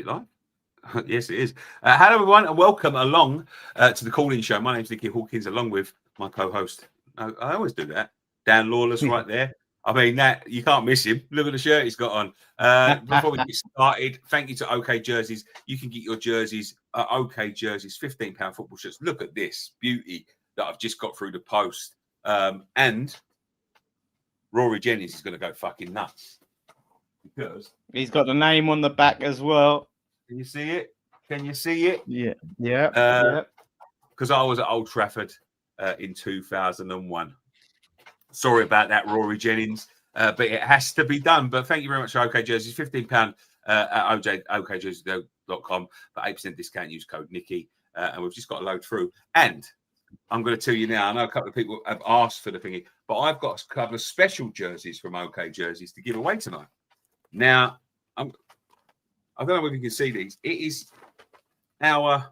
it live? Yes, it is. Hello, everyone, and welcome along to the Call-In Show. My name's Nicky Hawkins, along with my co-host. I always do that. Dan Lawless, right there. I mean, that you can't miss him. Look at the shirt he's got on. Before we get started, thank you to OK Jerseys. You can get your jerseys at OK Jerseys, £15 football shirts. Look at this beauty that I've just got through the post. And Rory Jennings is going to go fucking nuts because he's got the name on the back as well. Can you see it? Can you see it? Yeah. Because I was at Old Trafford in 2001. Sorry about that, Rory Jennings, but it has to be done. But thank you very much for OK Jerseys. £15 at okjerseys.com for 8% discount. Use code Nicky. And we've just got to load through. And I'm going to tell you now, I know a couple of people have asked for the thingy, but I've got a couple of special jerseys from OK Jerseys to give away tonight. Now, I don't know if you can see these. It is our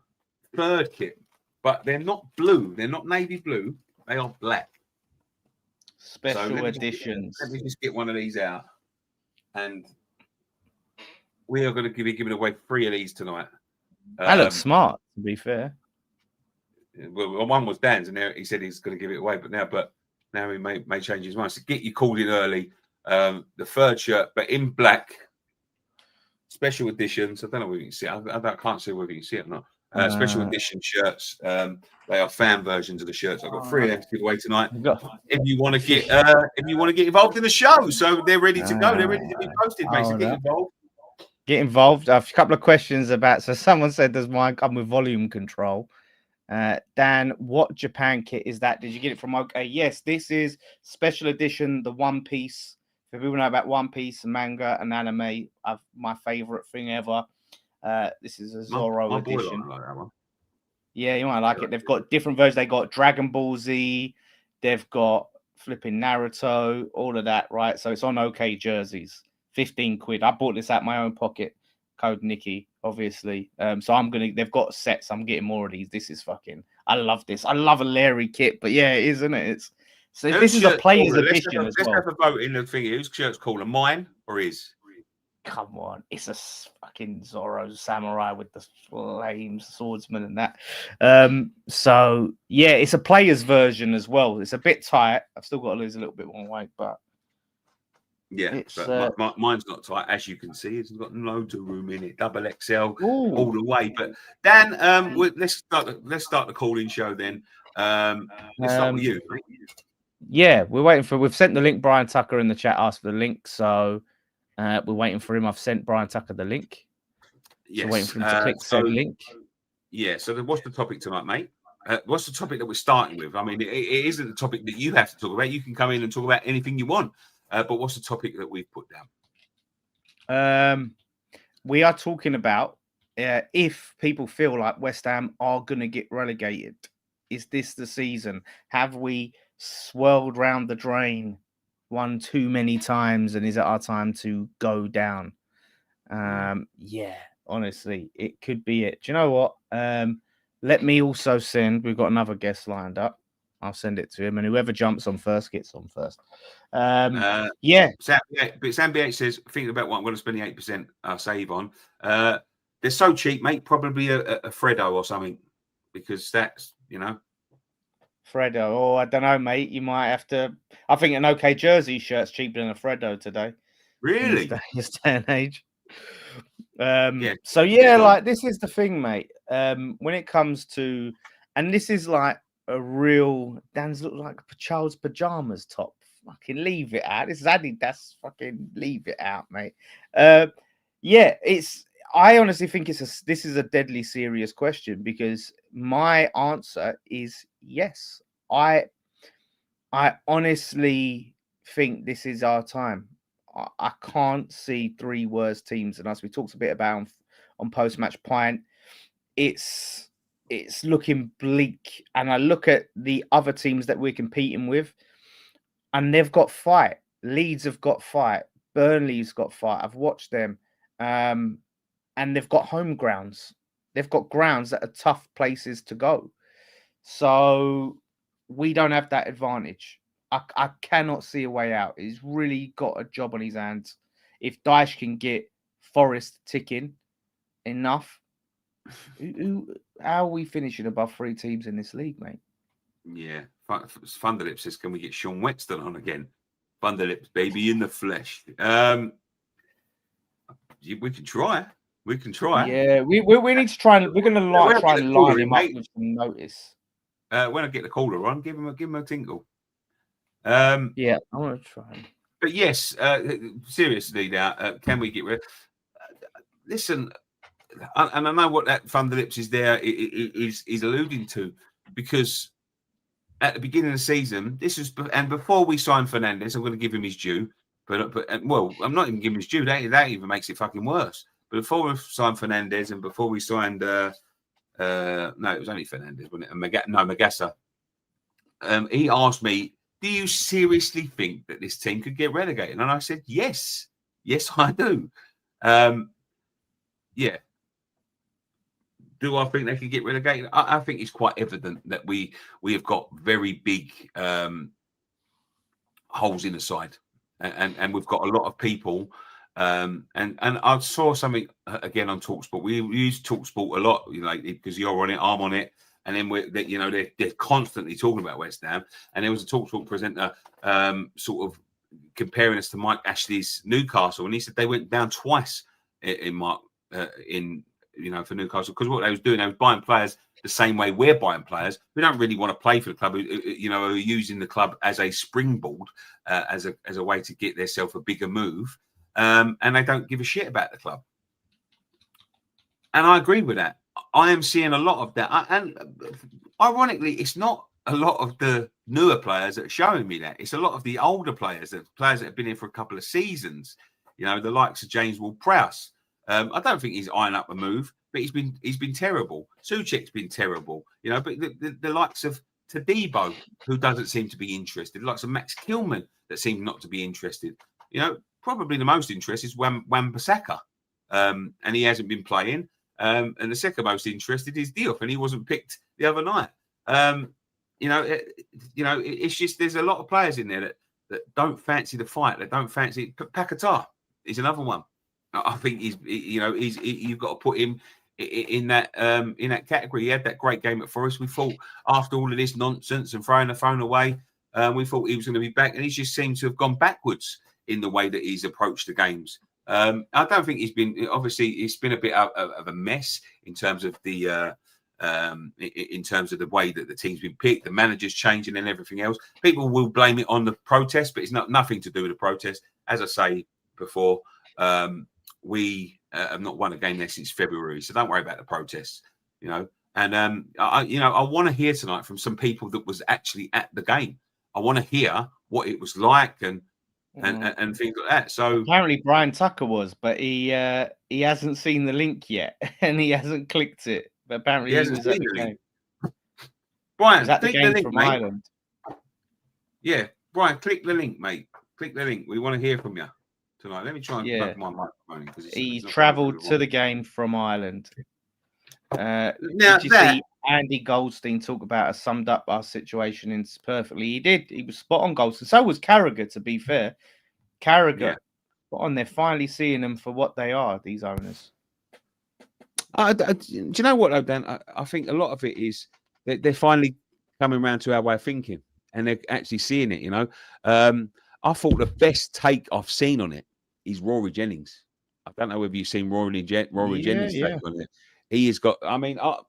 third kit, but they're not blue. They're not navy blue. They are black. Special editions. Let me just get one of these out. And we are going to be giving away 3 of these tonight. That looks smart, to be fair. Well, one was Dan's, and he said he's going to give it away. But now he may change his mind. So get you called in early. The third shirt, but in black. Special editions. I don't know whether you can see it. I can't see whether you can see it or not. Special edition shirts. They are fan versions of the shirts. I've got 3 of them to give away tonight. If you want to get involved in the show, so they're ready to go. They're ready to be posted, mate. So get involved. Get involved. I have a couple of questions about. So someone said, "Does mine come with volume control?" Dan, what Japan kit is that? Did you get it from OK? Yes, this is special edition, the One Piece. If people know about One Piece, manga, and anime, my favorite thing ever. This is a Zoro edition. Like that one. Yeah, you might like it. They've got different versions. They got Dragon Ball Z. They've got flipping Naruto, all of that, right? So it's on OK Jerseys. 15 quid. I bought this out my own pocket. Code Nicky, obviously. So they've got sets. I'm getting more of these. This is fucking, I love this. I love a Larry kit, but yeah, it is, isn't it? This is a player's edition as well. Let's have a vote in the thing. Whose shirt's cooler, mine or his? Come on, it's a fucking Zoro samurai with the flames, swordsman, and that. So yeah, it's a player's version as well. It's a bit tight. I've still got to lose a little bit more weight, but yeah, but mine's not tight, as you can see. It's got loads of room in it, double XL all the way. But Dan, let's start the call-in show then. Let's start with you. Yeah, we've sent the link. Brian Tucker in the chat asked for the link, so we're waiting for him. I've sent Brian Tucker the link. Yes, so waiting for him to click said link. Yeah. So what's the topic tonight, mate? What's the topic that we're starting with? I mean, it isn't the topic that you have to talk about. You can come in and talk about anything you want. But what's the topic that we've put down? We are talking about if people feel like West Ham are going to get relegated. Is this the season? Have we swirled round the drain one too many times, and is it our time to go down? Yeah, honestly, it could be it. Do you know what? Let me also send. We've got another guest lined up. I'll send it to him, and whoever jumps on first gets on first. Yeah. Sam BH says, thinking about what I'm going to spend the 8% save on. They're so cheap, mate. Probably a Freddo or something, because that's, Freddo. Oh, I don't know, mate. You might have to. I think an OK Jersey shirt's cheaper than a Freddo today. Really? In this day and age. So yeah, like this is the thing, mate. When it comes to, and this is like a real Dan's look like a child's pajamas top. Fucking leave it out. This is Adidas. Fucking leave it out, mate. Yeah, I honestly think this is a deadly serious question, because my answer is yes. I honestly think this is our time. I can't see 3 worse teams than us. We talked a bit about on post-match pint. It's looking bleak, and I look at the other teams that we're competing with, and they've got fight. Leeds have got fight. Burnley's got fight. I've watched them, and they've got home grounds. They've got grounds that are tough places to go. So we don't have that advantage. I cannot see a way out. He's really got a job on his hands. If Dyche can get Forest ticking, enough. How are we finishing above 3 teams in this league, mate? Yeah. Thunderlip says, can we get Sean Wexton on again? Thunderlips, baby, in the flesh. We can try. We can try. Yeah, we need to try and we're going to try and line him up with some notice. When I get the caller on, give him a tinkle. Yeah, I want to try. But yes, seriously now, can we get rid? Listen, and I know what that Thunderlips is there is alluding to, because at the beginning of the season, and before we signed Fernandes, I'm going to give him his due. But well, I'm not even giving him his due. That even makes it fucking worse. But before we signed Fernandes and before we signed, no, it was only Fernandes, wasn't it? Magassa. He asked me, do you seriously think that this team could get relegated? And I said, yes, I do. Yeah. Do I think they can get relegated? I think it's quite evident that we have got very big holes in the side, and we've got a lot of people. And I saw something again on TalkSport. We use TalkSport a lot, because you're on it, I'm on it. And then they're constantly talking about West Ham. And there was a TalkSport presenter sort of comparing us to Mike Ashley's Newcastle, and he said they went down twice for Newcastle, because what they was doing, they was buying players the same way we're buying players. We don't really want to play for the club, who are using the club as a springboard, as a way to get themselves a bigger move, and they don't give a shit about the club. And I agree with that. I am seeing a lot of that. And ironically, it's not a lot of the newer players that are showing me that. It's a lot of the older players that have been here for a couple of seasons. The likes of James Ward-Prowse. I don't think he's eyeing up a move, but he's been terrible. Souček's been terrible. But the likes of Tadibo, who doesn't seem to be interested. The likes of Max Kilman, that seem not to be interested. Probably the most interest is Wan-Bissaka, and he hasn't been playing. And the second most interested is Diop, and he wasn't picked the other night. It's just there's a lot of players in there that don't fancy the fight. They don't fancy. Paquetá is another one. I think you've got to put him in that category. He had that great game at Forest. We thought after all of this nonsense and throwing the phone away, we thought he was going to be back, and he just seemed to have gone backwards in the way that he's approached the games. I don't think he's been. Obviously, it's been a bit of a mess in terms of the way that the team's been picked, the manager's changing, and everything else. People will blame it on the protest, but it's nothing to do with the protest. As I say before, we have not won a game there since February, so don't worry about the protests. And I want to hear tonight from some people that was actually at the game. I want to hear what it was like and things like that. So apparently Brian Tucker was, but he hasn't seen the link yet, and he hasn't clicked it. But apparently he was at the game. Brian, click the link from mate. Ireland. Yeah, Brian, click the link, mate. Click the link. We want to hear from you tonight. Let me try and plug my microphone because he travelled to the game from Ireland. Did you see Andy Goldstein talk about a summed up our situation perfectly? He did. He was spot on, Goldstein. So was Carragher, to be fair. Carragher, spot on. They're finally seeing them for what they are, these owners. Do you know what, though, Dan? I think a lot of it is that they're finally coming around to our way of thinking, and they're actually seeing it, I thought the best take I've seen on it is Rory Jennings. I don't know whether you've seen Rory Jennings' take on it. He has got, I know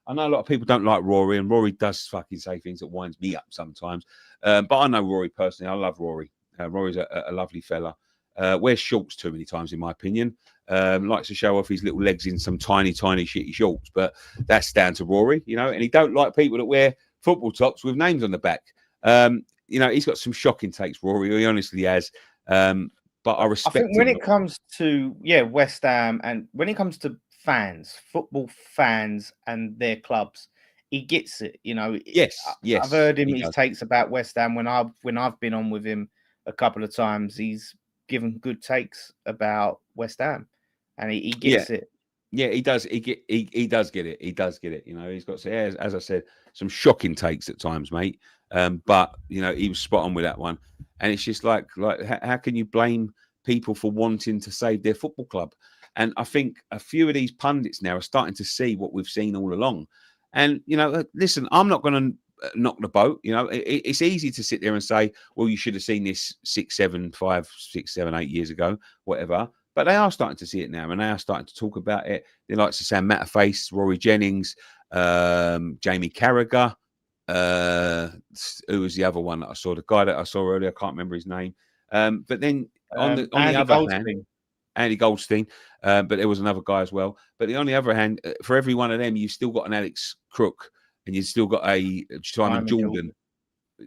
a lot of people don't like Rory, and Rory does fucking say things that winds me up sometimes. But I know Rory personally. I love Rory. Rory's a lovely fella. Wears shorts too many times, in my opinion. Likes to show off his little legs in some tiny, shitty shorts. But that's down to Rory, and he don't like people that wear football tops with names on the back. He's got some shocking takes, Rory. He honestly has. But I respect. I think when it comes to West Ham, and when it comes to football fans and their clubs, he gets it. Yes. I've heard him. His takes about West Ham when I've been on with him a couple of times. He's given good takes about West Ham, and he gets it. Yeah, he does. He does get it. He does get it. He's got, as I said, some shocking takes at times, mate. But he was spot on with that one, and it's just like how can you blame people for wanting to save their football club? And I think a few of these pundits now are starting to see what we've seen all along. And, listen, I'm not going to knock the boat. It's easy to sit there and say, well, you should have seen this 6, 7, 5, 6, 7, 8 years ago, whatever. But they are starting to see it now, and they are starting to talk about it. They like to say Matterface, Rory Jennings, Jamie Carragher. Who was the other one that I saw? The guy that I saw earlier, I can't remember his name. But then on the other hand, Andy Goldstein, but there was another guy as well. But on the other hand, for every one of them, you've still got an Alex Crook, and you've still got a Simon Jordan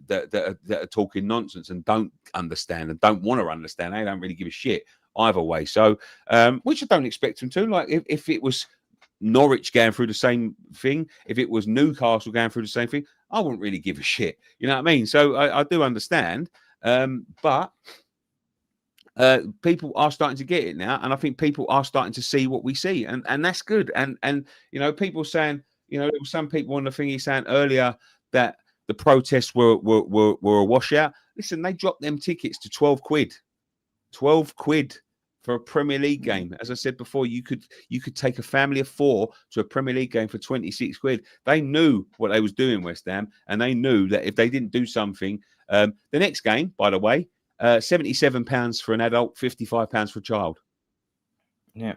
that are talking nonsense and don't understand and don't want to understand. They don't really give a shit either way. So, which I don't expect them to. Like if it was Norwich going through the same thing, if it was Newcastle going through the same thing, I wouldn't really give a shit. You know what I mean? So I do understand, but people are starting to get it now, and I think people are starting to see what we see, and that's good. And people saying, there were some people on the thing he's saying earlier that the protests were a washout. Listen, they dropped them tickets to 12 quid. 12 quid for a Premier League game. As I said before, you could take a family of 4 to a Premier League game for 26 quid. They knew what they was doing, West Ham, and they knew that if they didn't do something, the next game, by the way, £77 for an adult, £55 for a child. Yeah,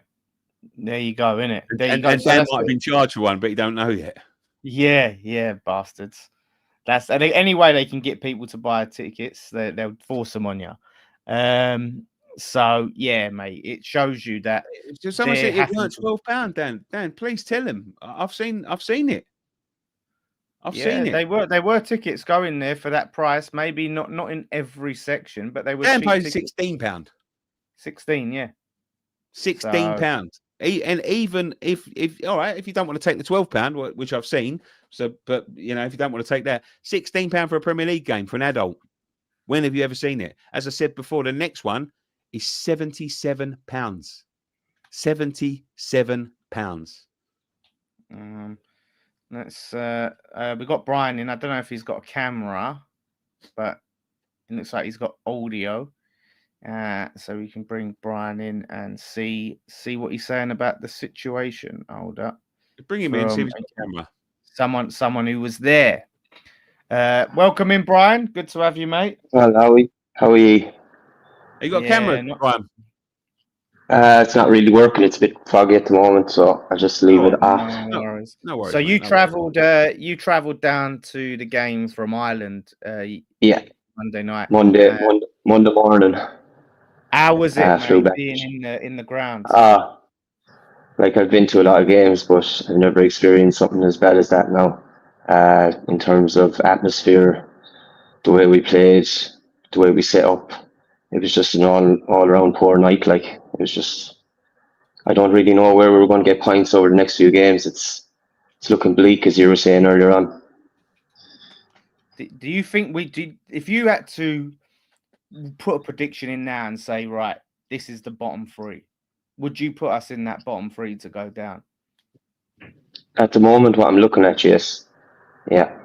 there you go, innit? And Dan might have been charged for one, but you don't know yet. Yeah, bastards. That's any way they can get people to buy tickets, they'll force them on you. So yeah, mate, it shows you that. Someone said it weren't £12. Dan, please tell him. I've seen it. I've seen it. They were tickets going there for that price. Maybe not in every section, but they were. Dan paid £16. 16, yeah. £16. And even if all right, if you don't want to take the £12, which I've seen, but if you don't want to take that, £16 for a Premier League game for an adult. When have you ever seen it? As I said before, the next one is £77. £77. Let's we got Brian in. I don't know if he's got a camera, but it looks like he's got audio. So we can bring Brian in and see what he's saying about the situation. Hold up. Bring him in, see if he's got a camera. Someone who was there. Welcome in, Brian. Good to have you, mate. Well, how are you? You got a camera, Brian? It's not really working. It's a bit foggy at the moment, so I'll just leave it off. No worries. No worries. So you travelled down to the game from Ireland. Yeah. Monday night. Monday morning. How was it, being in the ground? Like I've been to a lot of games, but I've never experienced something as bad as that now. In terms of atmosphere, the way we played, the way we set up, it was just an all around poor night. Like it was just, I don't really know where we were going to get points over the next few games. It's looking bleak, as you were saying earlier on. Do you think if you had to put a prediction in now and say, right, this is the bottom 3, would you put us in that bottom 3 to go down? At the moment, what I'm looking at, yes. Yeah.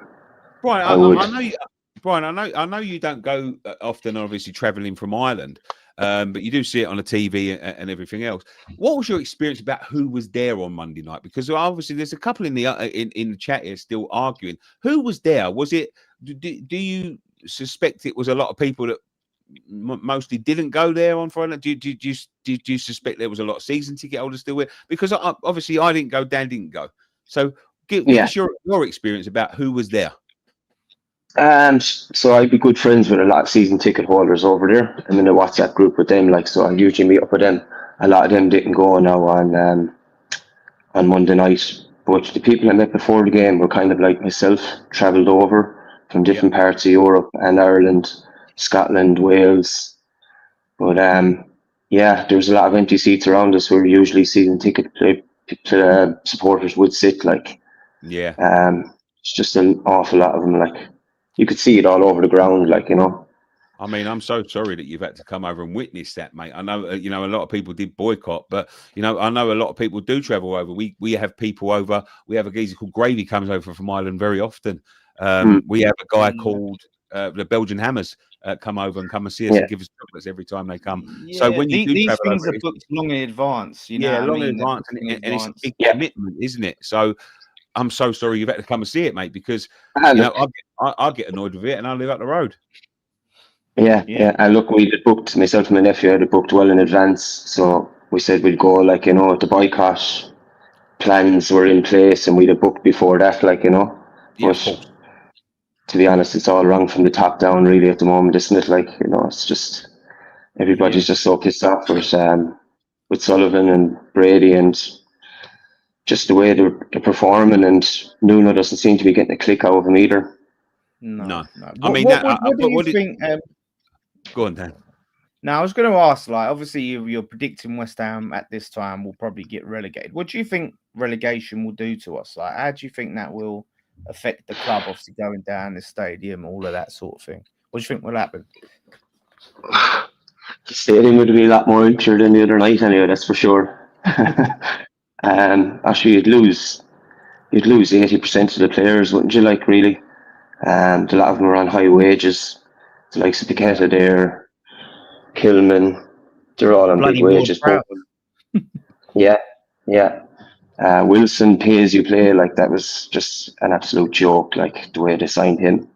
Brian, I know you. Brian, I know you don't go often, obviously travelling from Ireland, but you do see it on the TV and everything else. What was your experience about who was there on Monday night? Because obviously there's a couple in the chat here still arguing. Who was there? Was it? Do you suspect it was a lot of people that mostly didn't go there on Friday? Did you suspect there was a lot of season ticket holders still with? Because obviously I didn't go, Dan didn't go. So give us your experience about who was there. So I'd be good friends with a lot of season ticket holders over there. I'm in a WhatsApp group with them, so I usually meet up with them. A lot of them didn't go now on Monday night, but the people I met before the game were kind of like myself, travelled over from different parts of Europe and Ireland, Scotland, Wales. But there's a lot of empty seats around us where usually season ticket supporters would sit. It's just an awful lot of them. You could see it all over the ground, I mean, I'm so sorry that you've had to come over and witness that, mate. I know, a lot of people did boycott, but, I know a lot of people do travel over. We have people over. We have a geezer called Gravy comes over from Ireland very often. We have a guy called the Belgian Hammers come over and come and see us Yeah. and give us chocolates every time they come. So Yeah, when you do these travel things over, are booked long in advance. You know yeah, what I long in mean? They're advance, booked in and it's a advance. big Yeah. commitment, isn't it? So I'm so sorry you've had to come and see it, mate, because Ah, you look, know I get annoyed with it, and I live up the road. yeah, Yeah. yeah. And look, we had booked, myself and my nephew had it booked well in advance. So we said we'd go, like, you know, the boycott plans were in place and we'd have booked before that, like, you know. Yeah, of But course. to be honest, it's all wrong from the top down, really, at the moment, isn't it? Like, you know, it's just everybody's just so pissed off with Sullivan and Brady and just the way they're performing. And Nuno doesn't seem to be getting a click out of him either. No. No. I mean, What do you what did, think? go on, Dan. Now, I was going to ask, like, obviously you're predicting West Ham at this time will probably get relegated. What do you think relegation will do to us? Like, how do you think that will affect the club? Obviously, going down the stadium, all of that sort of thing. What do you think will happen? The stadium would be a lot more emptier than the other night, anyway. That's for sure. Actually, you'd lose 80% of the players, wouldn't you? Like, really, a lot of them are on high wages. The likes of Paqueta there, Kilman, they're all on big Bloody Ward wages. Prowse. Yeah, yeah. Wilson pay as you play, like that was just an absolute joke. Like the way they signed him.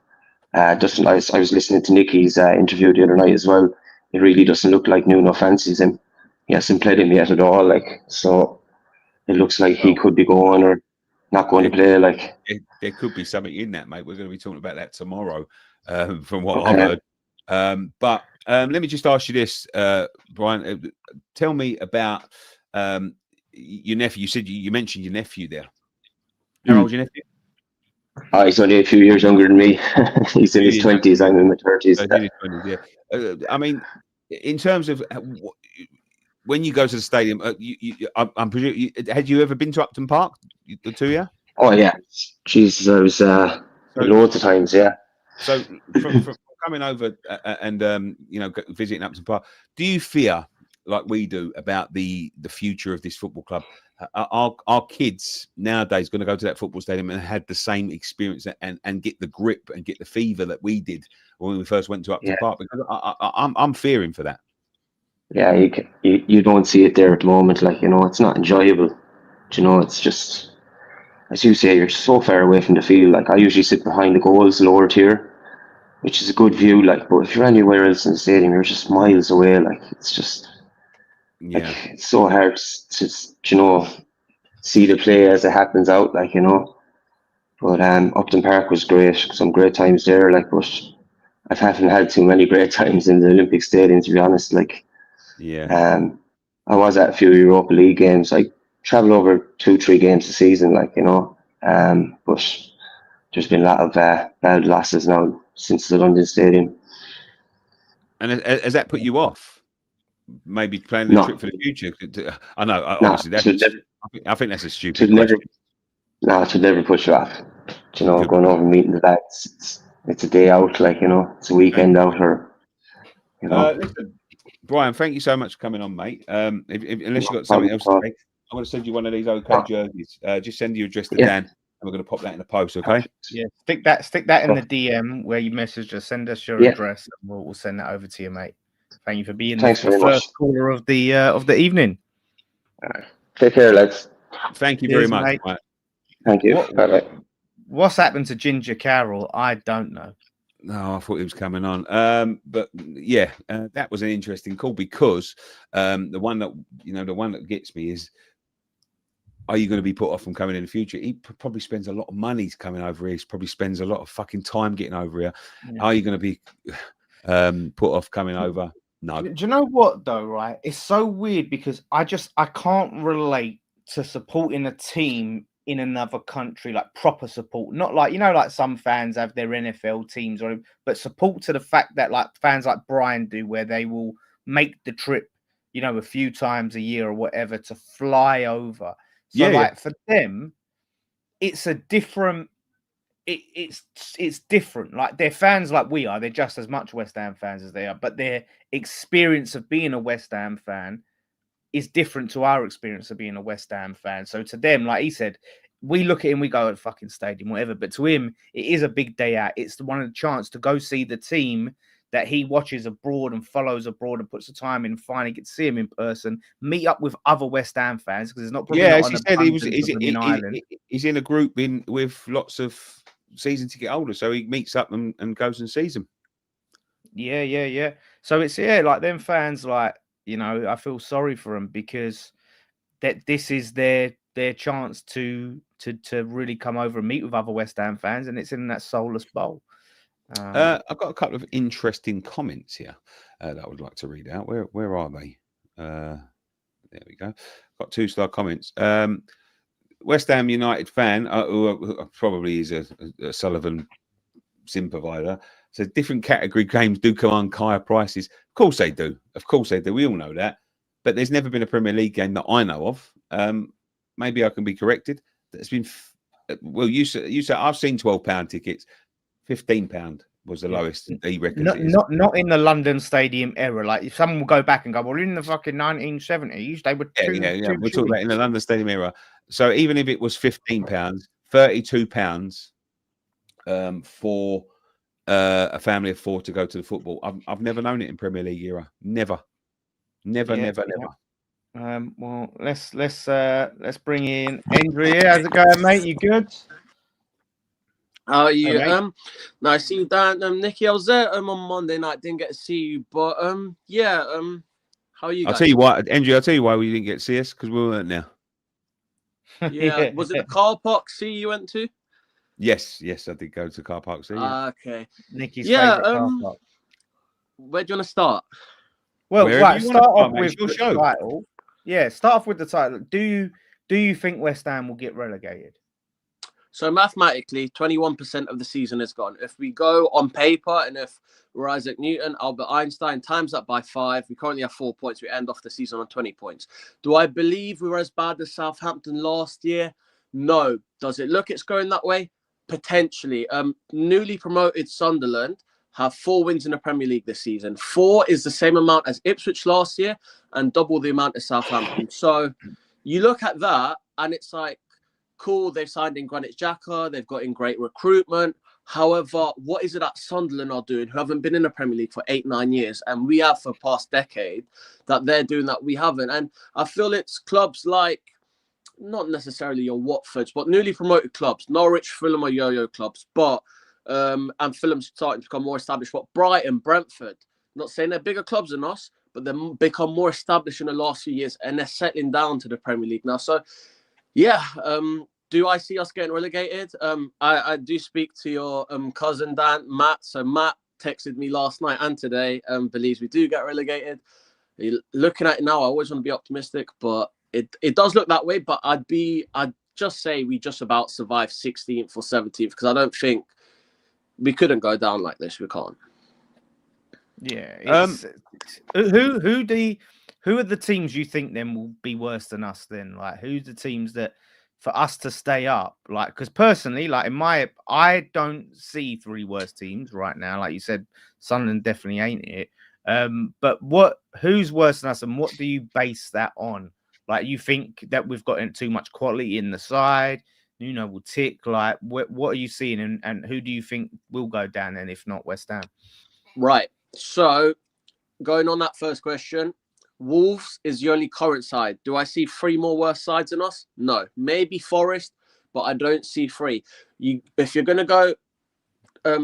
Doesn't I was listening to Nicky's interview the other night as well. It really doesn't look like Nuno fancies him. He hasn't played him yet at all. Like, so it looks like he Well, could be going or not going to play. Like, there could be something in that, mate. We're going to be talking about that tomorrow, from what I've okay. heard. But let me just ask you this, Brian. Tell me about your nephew. You said you mentioned your nephew there. How old's your nephew? He's only a few years younger than me. He's in his 20s. I'm in my 30s. So he's in his 20s, yeah. I mean, in terms of when you go to the stadium, I'm presuming. Had you ever been to Upton Park, the two of you? Oh yeah, Jesus, I was loads of times. Yeah. So from coming over and visiting Upton Park, do you fear like we do about the future of this football club? Our kids nowadays going to go to that football stadium and had the same experience and get the grip and get the fever that we did when we first went to Upton Park? Because I'm fearing for that. Yeah, you don't see it there at the moment. Like, you know, it's not enjoyable. You know, it's just, as you say, you're so far away from the field. Like, I usually sit behind the goals, lower tier, which is a good view. Like, but if you're anywhere else in the stadium, you're just miles away. Like, it's just like it's so hard to you know, see the play as it happens out. Like, you know, but Upton Park was great. Some great times there. Like, but I haven't had too many great times in the Olympic Stadium, to be honest. Like, I was at a few Europa League games. I travel over 2-3 games a season, like, you know. But there's been a lot of bad losses now since the London Stadium. And has that put you off? Maybe planning a No, trip for the future? I know, no, obviously, I think that's a stupid should never, question. no, it should never push you off. You know, Good. going over and meeting the lads, it's a day out, like, you know, it's a weekend out, or, you know. Listen, Brian, thank you so much for coming on, mate. Unless you've got No something problem else at all. to say, I'm going to send you one of these OK jerseys. Just send your address to Yeah. Dan, and we're going to pop that in the post, okay? Yeah, stick that in the DM where you message us. Send us your address, and we'll send that over to you, mate. Thank you for being Thanks the very first much. caller of the evening. Take care, lads. Thank you Cheers, very much, mate. Brian. Thank you. Bye-bye. What's happened to Ginger Carroll? I don't know. No, I thought he was coming on. But yeah, that was an interesting call because the one that gets me is, are you going to be put off from coming in the future? He probably spends a lot of money coming over here. He probably spends a lot of fucking time getting over here. Yeah. Are you going to be put off coming over? No. Do you know what though? Right, it's so weird because I can't relate to supporting a team in another country, like proper support, not like, you know, like some fans have their NFL teams, but support to the fact that like fans like Brian do, where they will make the trip, you know, a few times a year or whatever to fly over. So like for them, it's a different. It's different. Like they're fans like we are. They're just as much West Ham fans as they are, but their experience of being a West Ham fan is different to our experience of being a West Ham fan. So to them, like he said, we look at him, we go at fucking stadium, whatever. But to him, it is a big day out. It's one of the chance to go see the team that he watches abroad and follows abroad and puts the time in, finally get to see him in person, meet up with other West Ham fans, because there's not probably not as an you said, abundance of them in Ireland. he's in a group with lots of season ticket holders, so he meets up and goes and sees them. Yeah. So it's like them fans, like, you know, I feel sorry for them, because that this is their chance to really come over and meet with other West Ham fans, and it's in that soulless bowl. I've got a couple of interesting comments here that I would like to read out. Where are they? There we go. Got 2-star comments. West Ham United fan, who probably is a Sullivan sympathiser, says different category games do command higher prices. Of course they do. We all know that. But there's never been a Premier League game that I know of. Maybe I can be corrected. That's been well. You said I've seen £12 tickets. £15 was the lowest. He reckons not in the London Stadium era. Like, if someone will go back and go, well, in the fucking 1970s, they were yeah. We're talking about in the London Stadium era. So even if it was £15, £32 for a family of 4 to go to the football. I've never known it in Premier League era. Never. Well, let's bring in Andrew. How's it going, mate? You good? How are you? Hey, nice to see you, Dan. Nicky, I was there on Monday night. Didn't get to see you, but yeah. How are you guys? I'll tell you why, Andrew. I'll tell you why we didn't get to see us, because we weren't there. Yeah. Was it the car park C you went to? Yes, I did go to car park C. Yeah. Okay. Nicky's favorite car park. Where do you want to start? Well, Wherever right. you Start wanna off start, mate, with it's your the show. title. Yeah, start off with the title. Do you think West Ham will get relegated? So mathematically, 21% of the season is gone. If we go on paper, and if we're Isaac Newton, Albert Einstein, times that by 5, we currently have 4 points. We end off the season on 20 points. Do I believe we were as bad as Southampton last year? No. Does it look it's going that way? Potentially. Newly promoted Sunderland have 4 wins in the Premier League this season. 4 is the same amount as Ipswich last year and double the amount as Southampton. So you look at that and it's like, cool, they've signed in Granit Xhaka, they've got in great recruitment. However, what is it that Sunderland are doing, who haven't been in the Premier League for 8-9 years, and we have for the past decade, that they're doing that we haven't? And I feel it's clubs like, not necessarily your Watfords, but newly promoted clubs. Norwich, Fulham are yo-yo clubs, but and Fulham's starting to become more established. But Brighton, Brentford, not saying they're bigger clubs than us, but they've become more established in the last few years, and they're settling down to the Premier League now. So, yeah, do I see us getting relegated? I do speak to your cousin Dan, Matt. So Matt texted me last night and today, believes we do get relegated. Looking at it now, I always want to be optimistic, but it does look that way. But I'd just say we just about survive 16th or 17th, because I don't think we couldn't go down like this. We can't. Yeah. Who are the teams you think then will be worse than us then? Like, who's the teams that for us to stay up? Like, because personally, like I don't see 3 worse teams right now. Like you said, Sunderland definitely ain't it. But who's worse than us, and what do you base that on? Like, you think that we've got too much quality in the side? Will tick. Like, what are you seeing, and who do you think will go down then, if not West Ham? Right. So, going on that first question, Wolves is the only current side. Do I see 3 more worse sides than us? No. Maybe Forest, but I don't see 3. If you're going to go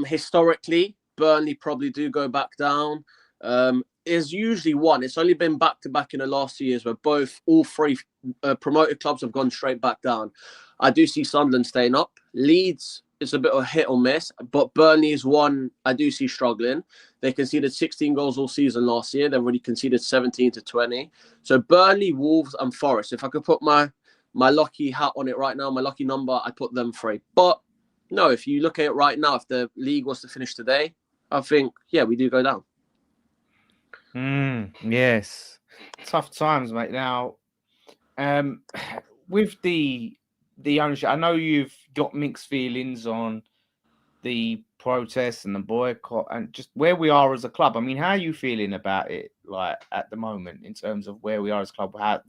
historically, Burnley probably do go back down. Is usually 1. It's only been back-to-back in the last 2 years where all 3 promoted clubs have gone straight back down. I do see Sunderland staying up. Leeds is a bit of a hit or miss, but Burnley is one I do see struggling. They conceded 16 goals all season last year. They've already conceded 17 to 20. So Burnley, Wolves, and Forest. If I could put my lucky hat on it right now, my lucky number, I'd put them 3. But no, if you look at it right now, if the league was to finish today, I think, yeah, we do go down. Yes. Tough times, mate. Now, with the ownership, I know you've got mixed feelings on the protests and the boycott and just where we are as a club. I mean, how are you feeling about it, like, at the moment, in terms of where we are as a club, how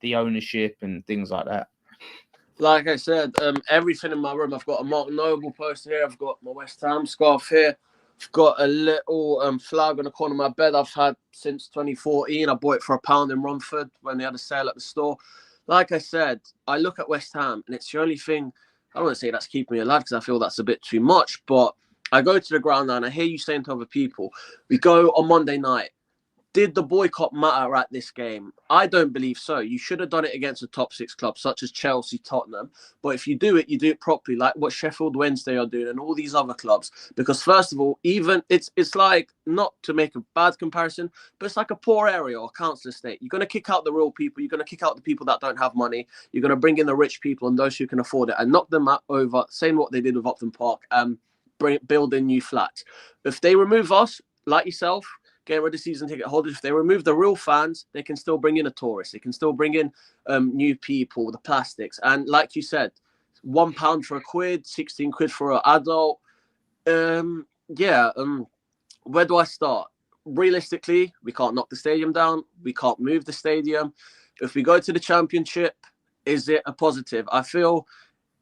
the ownership and things like that? Like I said, everything in my room. I've got a Mark Noble poster here. I've got my West Ham scarf here. I've got a little flag on the corner of my bed I've had since 2014. I bought it for £1 in Romford when they had a sale at the store. Like I said, I look at West Ham and it's the only thing, I don't want to say that's keeping me alive because I feel that's a bit too much, but I go to the ground now and I hear you saying to other people, we go on Monday night. Did the boycott matter at this game? I don't believe so. You should have done it against a top 6 club such as Chelsea, Tottenham. But if you do it properly, like what Sheffield Wednesday are doing and all these other clubs. Because first of all, even it's like, not to make a bad comparison, but it's like a poor area or council estate. You're going to kick out the real people. You're going to kick out the people that don't have money. You're going to bring in the rich people and those who can afford it and knock them out over, saying what they did with Upton Park, building new flats. If they remove us, like yourself, getting rid of season ticket holders, if they remove the real fans, they can still bring in a tourist. They can still bring in new people, the plastics. And like you said, £1 for a quid, 16 quid for an adult. Where do I start? Realistically, we can't knock the stadium down. We can't move the stadium. If we go to the Championship, is it a positive? I feel,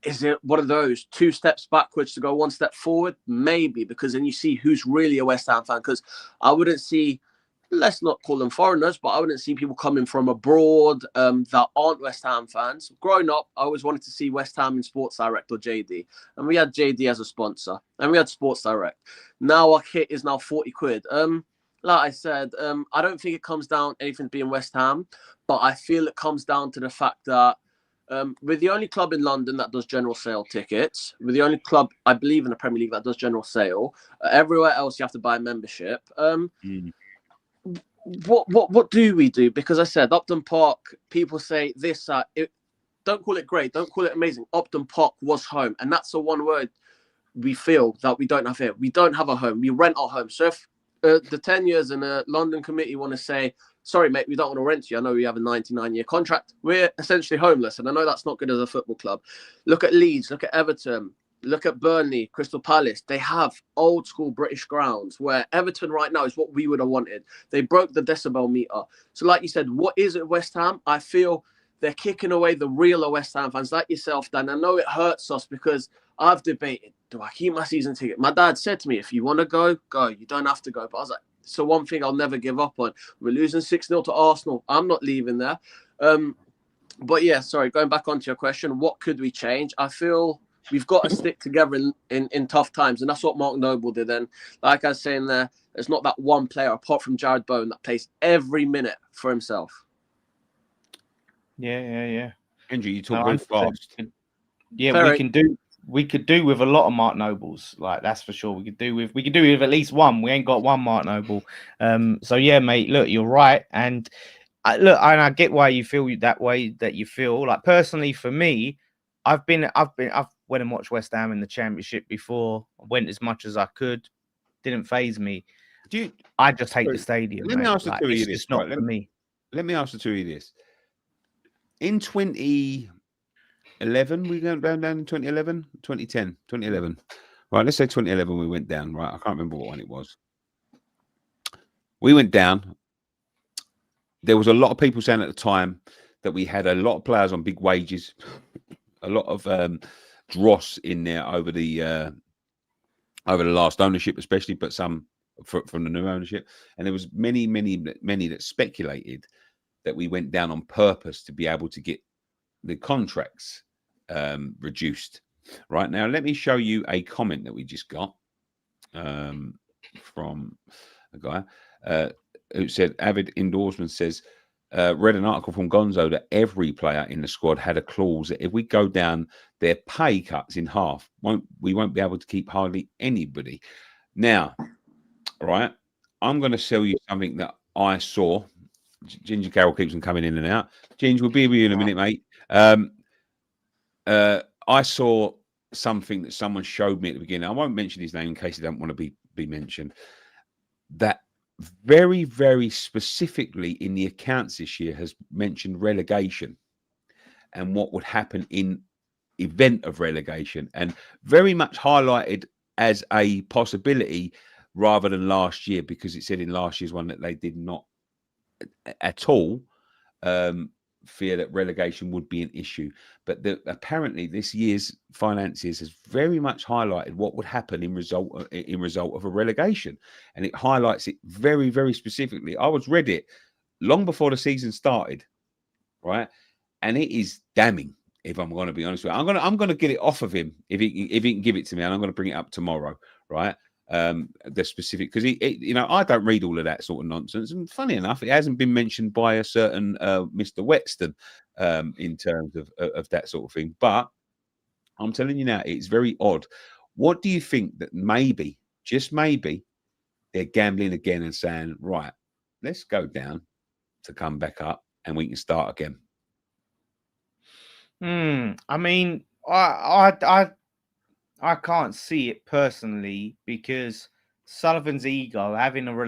is it one of those 2 steps backwards to go 1 step forward? Maybe, because then you see who's really a West Ham fan. Because I wouldn't see, let's not call them foreigners, but I wouldn't see people coming from abroad that aren't West Ham fans. Growing up, I always wanted to see West Ham in Sports Direct or JD. And we had JD as a sponsor. And we had Sports Direct. Now our kit is now 40 quid. Like I said, I don't think it comes down anything being West Ham. But I feel it comes down to the fact that we're the only club in London that does general sale tickets. We're the only club, I believe, in the Premier League that does general sale. Everywhere else, you have to buy a membership. What do we do? Because I said Upton Park, people say this. Don't call it great. Don't call it amazing. Upton Park was home, and that's the one word we feel that we don't have here. We don't have a home. We rent our home. So if the 10 years in a London committee want to say, sorry, mate, we don't want to rent you. I know we have a 99-year contract. We're essentially homeless, and I know that's not good as a football club. Look at Leeds, look at Everton, look at Burnley, Crystal Palace. They have old school British grounds where Everton right now is what we would have wanted. They broke the decibel meter. So like you said, what is it West Ham? I feel they're kicking away the real West Ham fans like yourself, Dan. I know it hurts us because I've debated, do I keep my season ticket? My dad said to me, if you want to go, go. You don't have to go. But I was like, so one thing I'll never give up on. We're losing 6-0 to Arsenal. I'm not leaving there. But yeah, sorry, going back onto your question, what could we change? I feel we've got to stick together in tough times. And that's what Mark Noble did. And like I was saying there, there's not that one player apart from Jared Bowen that plays every minute for himself. Yeah. Andrew, you talk very fast. Yeah, Fair we could do with a lot of Mark Nobles, like that's for sure. We could do with at least one. We ain't got one Mark Noble. So yeah, mate. Look, you're right, and I get why you feel that way. That you feel like personally for me, I've went and watched West Ham in the Championship before. I went as much as I could. Didn't faze me. I just hate the stadium. Let me ask the two of you this. It's not for me. Let me ask the two of you this. In 2011, we went down in 2011, 2010, 2011. Right, let's say 2011 we went down, right? I can't remember what one it was. We went down. There was a lot of people saying at the time that we had a lot of players on big wages, a lot of dross in there over the last ownership, especially, but some from the new ownership. And there was many that speculated that we went down on purpose to be able to get the contracts reduced. Right now, let me show you a comment that we just got from a guy who said, avid endorsement says, read an article from Gonzo that every player in the squad had a clause that if we go down, their pay cuts in half. We won't be able to keep hardly anybody. Now, right, I'm going to sell you something that I saw. Ginger Carroll keeps on coming in and out. Ginger, we'll be with you in a minute, mate. I saw something that someone showed me at the beginning. I won't mention his name in case he don't want to be mentioned. That very, very specifically in the accounts this year has mentioned relegation and what would happen in event of relegation, and very much highlighted as a possibility rather than last year, because it said in last year's one that they did not at all fear that relegation would be an issue. But apparently this year's finances has very much highlighted what would happen in result of a relegation. And it highlights it very, very specifically. I read it long before the season started, right? And it is damning, if I'm going to be honest with you. I'm going to get it off of him if he can give it to me, and I'm going to bring it up tomorrow, right? The specific, because I don't read all of that sort of nonsense, and funny enough, it hasn't been mentioned by a certain Mr. Whetstone in terms of that sort of thing. But I'm telling you now, it's very odd. What do you think that maybe, just maybe, they're gambling again and saying, right, let's go down to come back up and we can start again? I mean, I can't see it personally, because Sullivan's ego, having another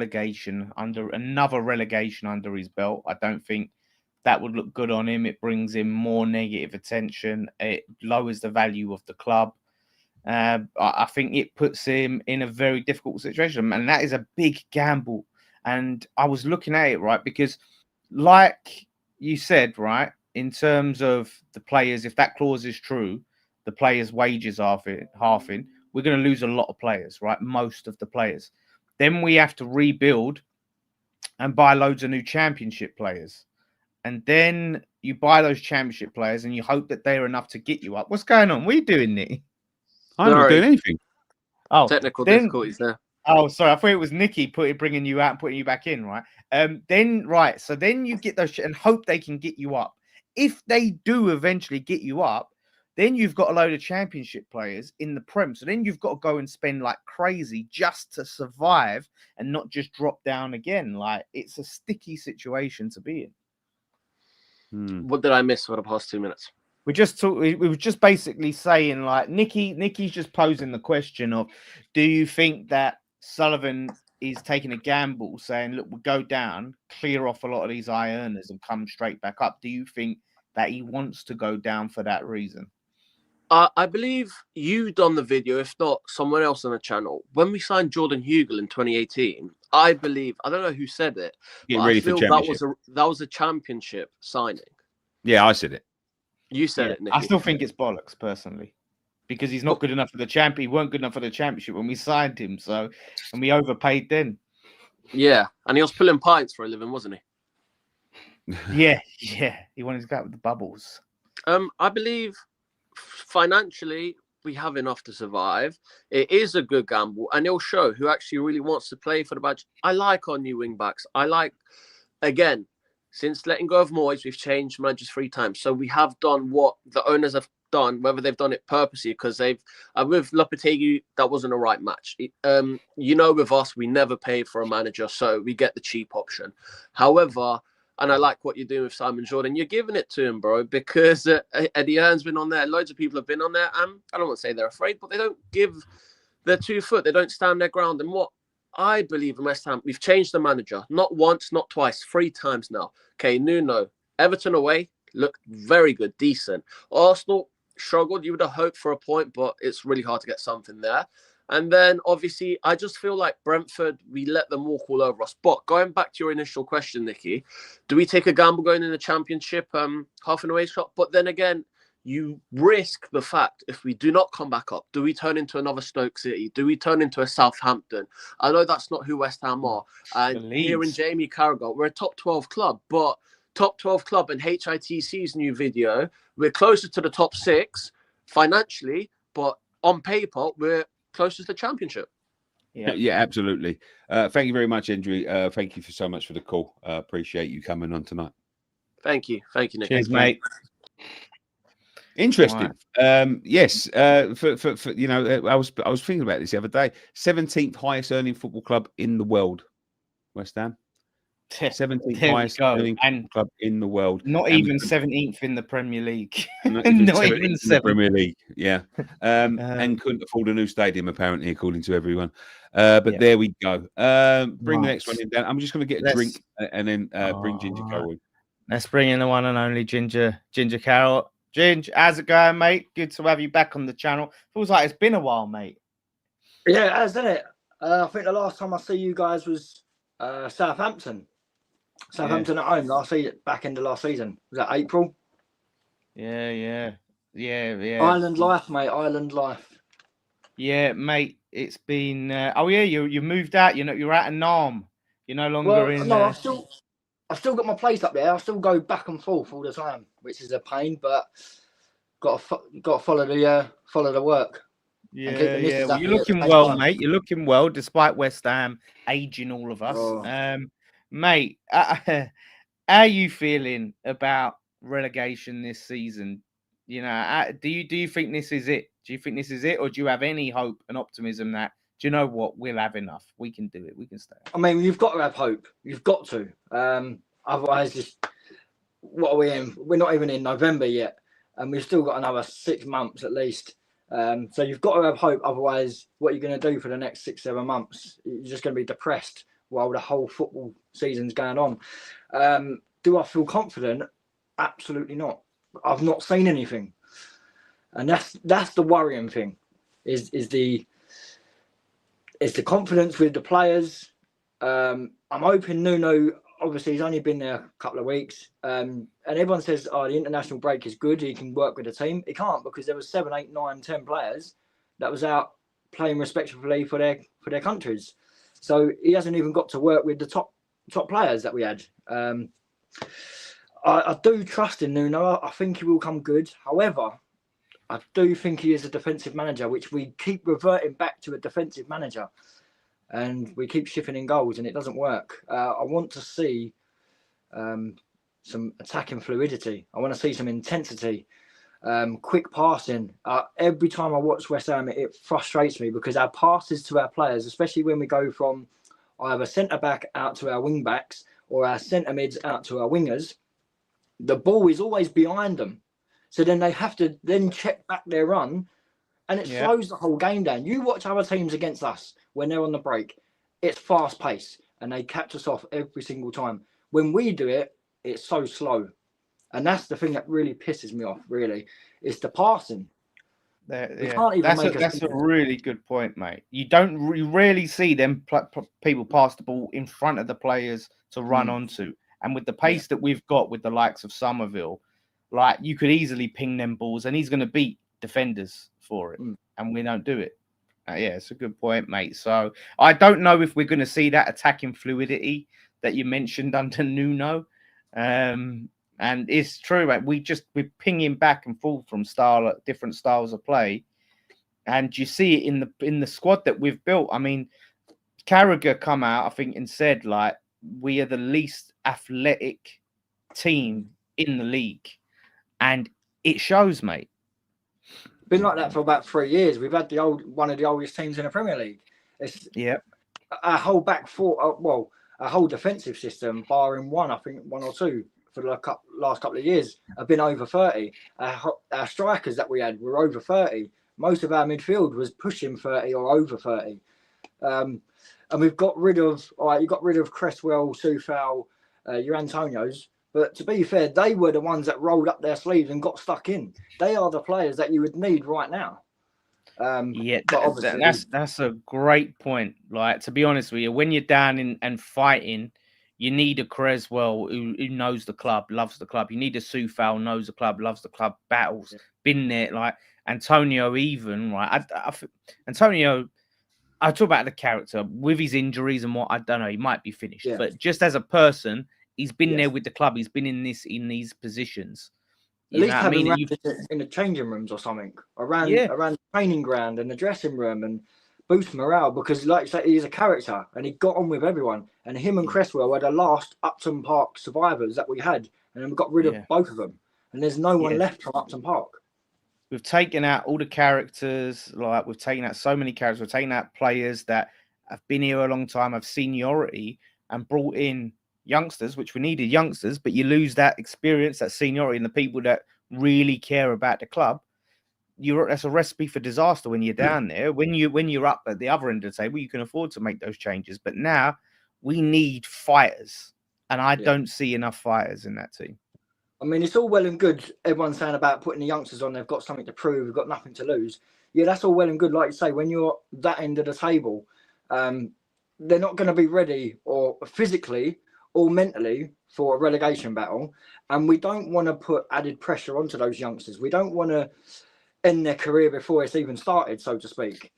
relegation under his belt, I don't think that would look good on him. It brings him more negative attention. It lowers the value of the club. I think it puts him in a very difficult situation, and that is a big gamble. And I was looking at it, right, because like you said, right, in terms of the players, if that clause is true, the players' wages are halving, we're going to lose a lot of players, right? Most of the players. Then we have to rebuild and buy loads of new championship players. And then you buy those championship players and you hope that they're enough to get you up. What's going on? What are you doing, Nick? I'm not doing anything. Oh, technical difficulties there. Oh, sorry. I thought it was Nikki bringing you out and putting you back in, right? So then you get those and hope they can get you up. If they do eventually get you up, then you've got a load of championship players in the Prem. So then you've got to go and spend like crazy just to survive and not just drop down again. Like, it's a sticky situation to be in. What did I miss for the past 2 minutes? We were just basically saying, like, Nikki's just posing the question of, do you think that Sullivan is taking a gamble, saying, look, we'll go down, clear off a lot of these high earners and come straight back up? Do you think that he wants to go down for that reason? I believe you done the video, if not someone else on the channel. When we signed Jordan Hugel in 2018, I don't know who said it, but I feel that was a championship signing. Yeah, I said it. You said it, Nicky. I still think it's bollocks, personally, because he's not good enough for the champion. He weren't good enough for the championship when we signed him, and we overpaid then. Yeah, and he was pulling pints for a living, wasn't he? Yeah. He wanted to go out with the bubbles. I believe financially we have enough to survive. It is a good gamble, and it'll show who actually really wants to play for the badge. I like our new wing backs. Again, since letting go of Moyes, we've changed managers 3 times. So we have done what the owners have done, whether they've done it purposely, because they've with Lopetegui, that wasn't a right match. With us, we never pay for a manager, so we get the cheap option. However, and I like what you're doing with Simon Jordan, you're giving it to him, bro, because Eddie Hearn's been on there. Loads of people have been on there. I don't want to say they're afraid, but they don't give their 2 foot. They don't stand their ground. And what I believe in West Ham, we've changed the manager. Not once, not twice, 3 times now. Okay, Nuno. Everton away, looked very good, decent. Arsenal struggled. You would have hoped for a point, but it's really hard to get something there. And then, obviously, I just feel like Brentford, we let them walk all over us. But going back to your initial question, Nicky, do we take a gamble going in the Championship, half an away shot? But then again, you risk the fact, if we do not come back up, do we turn into another Stoke City? Do we turn into a Southampton? I know that's not who West Ham are. And here in Jamie Carragher, we're a top 12 club, but top 12 club and HITC's new video, we're closer to the top 6 financially, but on paper, we're closest to the Championship. Yeah, absolutely. Thank you very much, Andrew. Thank you so much for the call. Appreciate you coming on tonight. Thank you, Nick. Cheers, mate. Interesting. Right. Yes. I was thinking about this the other day. 17th highest earning football club in the world, West Ham. 17th highest earning club in the world. Not even 17th in the Premier League. Not even 17th in the Premier League. Yeah. And couldn't afford a new stadium, apparently, according to everyone. But there we go. Bring the next one in, Dan. I'm just going to get a drink and then bring Ginger Carroll in. Let's bring in the one and only Ginger Carroll. Ginger, how's it going, mate? Good to have you back on the channel. Feels like it's been a while, mate. Yeah, it has, isn't it? I think the last time I see you guys was Southampton. Southampton at home last season, back end of last season. Was that April? Yeah. Island life, mate. Island life. Yeah, mate. It's been. You moved out. You're out of Nam. You're no longer in. No, I've still got my place up there. I still go back and forth all the time, which is a pain. But got to follow the work. Yeah. Well, you're looking well, mate. You're looking well, despite West Ham aging all of us. Oh. Mate, how are you feeling about relegation this season? Do you think this is it? Do you think this is it, or do you have any hope and optimism that, do you know what, we'll have enough? We can do it. We can stay. I mean, you've got to have hope. You've got to. Otherwise, what are we in? We're not even in November yet, and we've still got another 6 months at least. So you've got to have hope. Otherwise, what are you going to do for the next 6-7 months? You're just going to be depressed while the whole football season's going on. Do I feel confident? Absolutely not. I've not seen anything, and that's the worrying thing. Is the confidence with the players. I'm hoping Nuno. Obviously, he's only been there a couple of weeks, and everyone says, "Oh, the international break is good. He can work with the team." He can't, because there was 7, 8, 9, 10 players that was out playing respectively for their countries. So he hasn't even got to work with the top players that we had. I do trust in Nuno. I think he will come good. However, I do think he is a defensive manager, which we keep reverting back to a defensive manager. And we keep shifting in goals, and it doesn't work. I want to see some attacking fluidity. I want to see some intensity, quick passing. Every time I watch West Ham, it frustrates me, because our passes to our players, especially when we go from either centre-back out to our wing-backs or our centre-mids out to our wingers, the ball is always behind them. So then they have to then check back their run, and it slows the whole game down. You watch other teams against us when they're on the break, it's fast paced and they catch us off every single time. When we do it, it's so slow. And that's the thing that really pisses me off, really. It's the passing. That's a really good point, mate. You rarely see them people pass the ball in front of the players to run onto. And with the pace that we've got with the likes of Somerville, like, you could easily ping them balls and he's going to beat defenders for it. And we don't do it. It's a good point, mate. So I don't know if we're going to see that attacking fluidity that you mentioned under Nuno. And it's true, mate. We're pinging back and forth from different styles of play. And you see it in the squad that we've built. I mean, Carragher come out, I think, and said, like, we are the least athletic team in the league. And it shows, mate. Been like that for about 3 years. We've had one of the oldest teams in the Premier League. Our whole back four, our whole defensive system, barring one or two for the last couple of years, have been over 30. Our strikers that we had were over 30. Most of our midfield was pushing 30 or over 30. And we've got rid of, you got rid of Cresswell, Soufal, your Antonios. But to be fair, they were the ones that rolled up their sleeves and got stuck in. They are the players that you would need right now. That's a great point. Like, to be honest with you, when you're down and fighting, you need a Creswell who knows the club, loves the club. You need a Soufal, knows the club, loves the club, battles, been there. Like Antonio, even, right? Antonio, I talk about the character with his injuries and what, I don't know, he might be finished, but just as a person, he's been there with the club. He's been in these positions. At least having in the changing rooms or something, around the training ground and the dressing room, and boost morale, because, like you say, he's a character and he got on with everyone. And him and Cresswell were the last Upton Park survivors that we had, and then we got rid of both of them. And there's no one left from Upton Park. We've taken out all the characters. Like, we've taken out so many characters. We've taken out players that have been here a long time, have seniority, and brought in youngsters, which we needed youngsters, but you lose that experience, that seniority, and the people that really care about the club. That's a recipe for disaster when you're down there. When you're up at the other end of the table, you can afford to make those changes. But now we need fighters, and I don't see enough fighters in that team. I mean, it's all well and good, everyone's saying about putting the youngsters on, they've got something to prove, they've got nothing to lose. Yeah, that's all well and good. Like you say, when you're that end of the table, they're not going to be ready or physically or mentally for a relegation battle, and we don't want to put added pressure onto those youngsters. We don't want to end their career before it's even started, so to speak,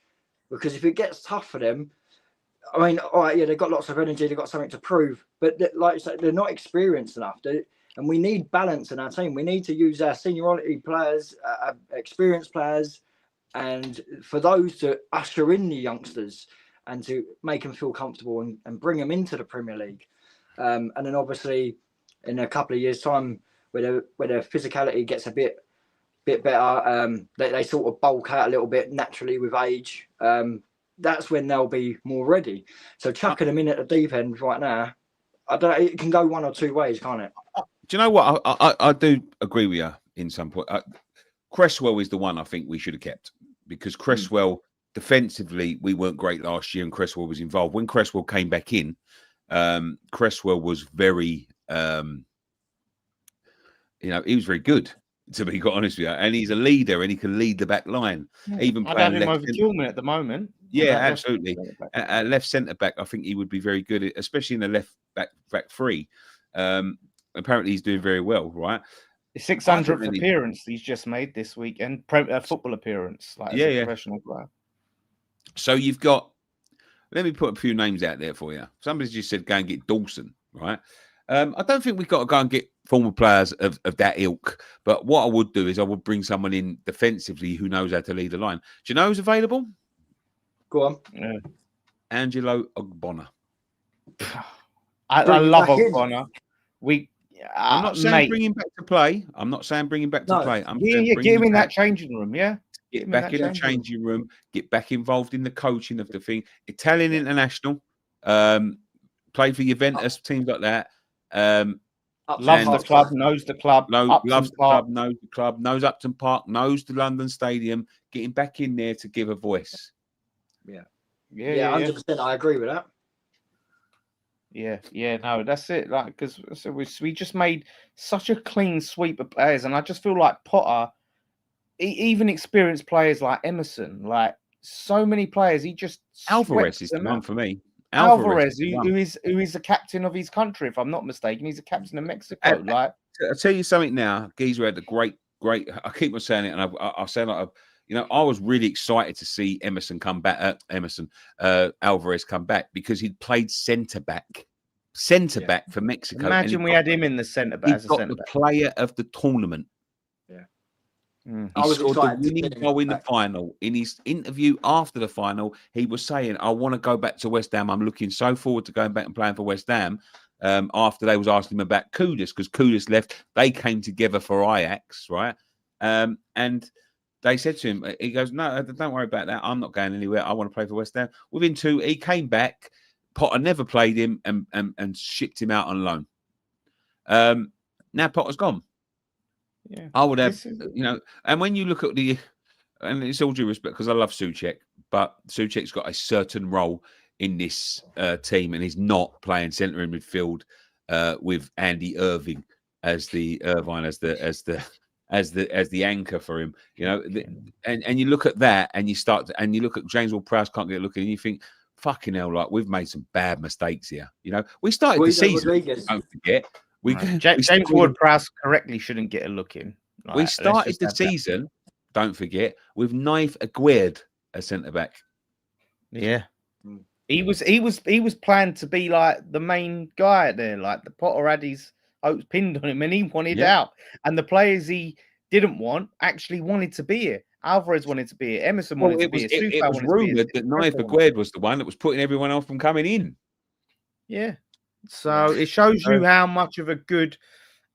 because if it gets tough for them, I mean, all right, yeah, they've got lots of energy, they've got something to prove, but like you said, they're not experienced enough. And we need balance in our team. We need to use our seniority players, experienced players, and for those to usher in the youngsters and to make them feel comfortable and bring them into the Premier League. And then obviously in a couple of years' time, where their physicality gets a bit better, they sort of bulk out a little bit naturally with age. That's when they'll be more ready. So chucking them in at the deep end right now, I don't know, it can go one or two ways, can't it? Do you know what? I do agree with you in some point. Cresswell is the one I think we should have kept, because Cresswell defensively, we weren't great last year and Cresswell was involved. When Cresswell came back in, Cresswell was very, he was very good, to be quite honest with you. And he's a leader and he can lead the back line. Even I'd playing have him left over Gilman at the moment. Yeah, absolutely. Left centre back, I think he would be very good, especially in the left back three. Apparently, he's doing very well, right? The 600th appearance he's just made this weekend, football appearance, like as a professional player. So you've got. Let me put a few names out there for you. Somebody just said go and get Dawson, right? I don't think we've got to go and get former players of that ilk. But what I would do is I would bring someone in defensively who knows how to lead the line. Do you know who's available? Go on. Yeah. Angelo Ogbonna. I love Ogbonna. I'm not saying bring him back to play. I'm saying get him in that changing room, yeah. Get back in the changing room. Get back involved in the coaching of the thing. Italian international. Played for Juventus, teams like that. Loves the club, knows the club. Loves the club, knows the club, knows Upton Park, knows the London Stadium. Getting back in there to give a voice. Yeah, 100%. I agree with that. Yeah, no, that's it. Like, because we just made such a clean sweep of players, and I just feel like Potter, even experienced players like Emerson, like so many players, he just Alvarez is the one for me. Alvarez, who is the captain of his country, if I'm not mistaken, he's a captain of Mexico. Like, I'll tell you something now. Geezer had a great. I keep on saying it, and I say like. I was really excited to see Emerson come back. Alvarez come back because he'd played centre back for Mexico. Imagine we had him in the centre back as a centre back. Player of the tournament. Yeah, he scored the winning goal in the final. In his interview after the final, he was saying, "I want to go back to West Ham. I'm looking so forward to going back and playing for West Ham." After they was asking him about Kudus, because Kudus left, they came together for Ajax, right? And they said to him, he goes, "No, don't worry about that. I'm not going anywhere. I want to play for West Ham." Within 2, he came back. Potter never played him and shipped him out on loan. Now Potter's gone. Yeah, I would have, and when you look at and it's all due respect because I love Souček, but Souček's got a certain role in this team, and he's not playing centre in midfield with Andy Irving as the anchor for him, and you look at that, and you look at James Ward-Prowse can't get a look in, and you think, fucking hell, like we've made some bad mistakes here. We started the season. Don't forget, James Ward-Prowse correctly shouldn't get a look in. Like, we started the season. Don't forget, with Naif Aguerd as centre back. Yeah, he was planned to be like the main guy there. Like the Potter had his hopes pinned on him, and he wanted out. And the players he didn't want actually wanted to be here. Alvarez wanted to be here. Emerson wanted to be here. It was rumoured that Naif Aguerd was the one that was putting everyone else from coming in. Yeah. So it shows you how much of a good,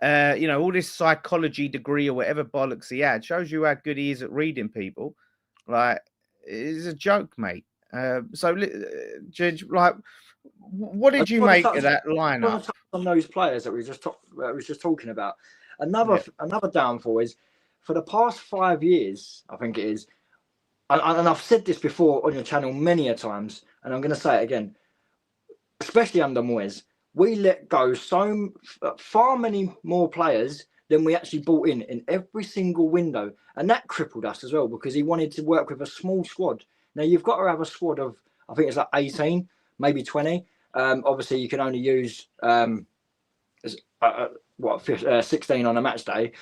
all this psychology degree or whatever bollocks he had, shows you how good he is at reading people. Like, it's a joke, mate. So, Judge, like, what did you make of that lineup? On those players that we was just talking about, another downfall is for the past 5 years, I think it is, and I've said this before on your channel many a times, and I'm going to say it again, especially under Moyes, we let go far many more players than we actually brought in every single window, and that crippled us as well because he wanted to work with a small squad. Now you've got to have a squad of, I think it's like 18, maybe 20, Obviously, you can only use 16 on a match day.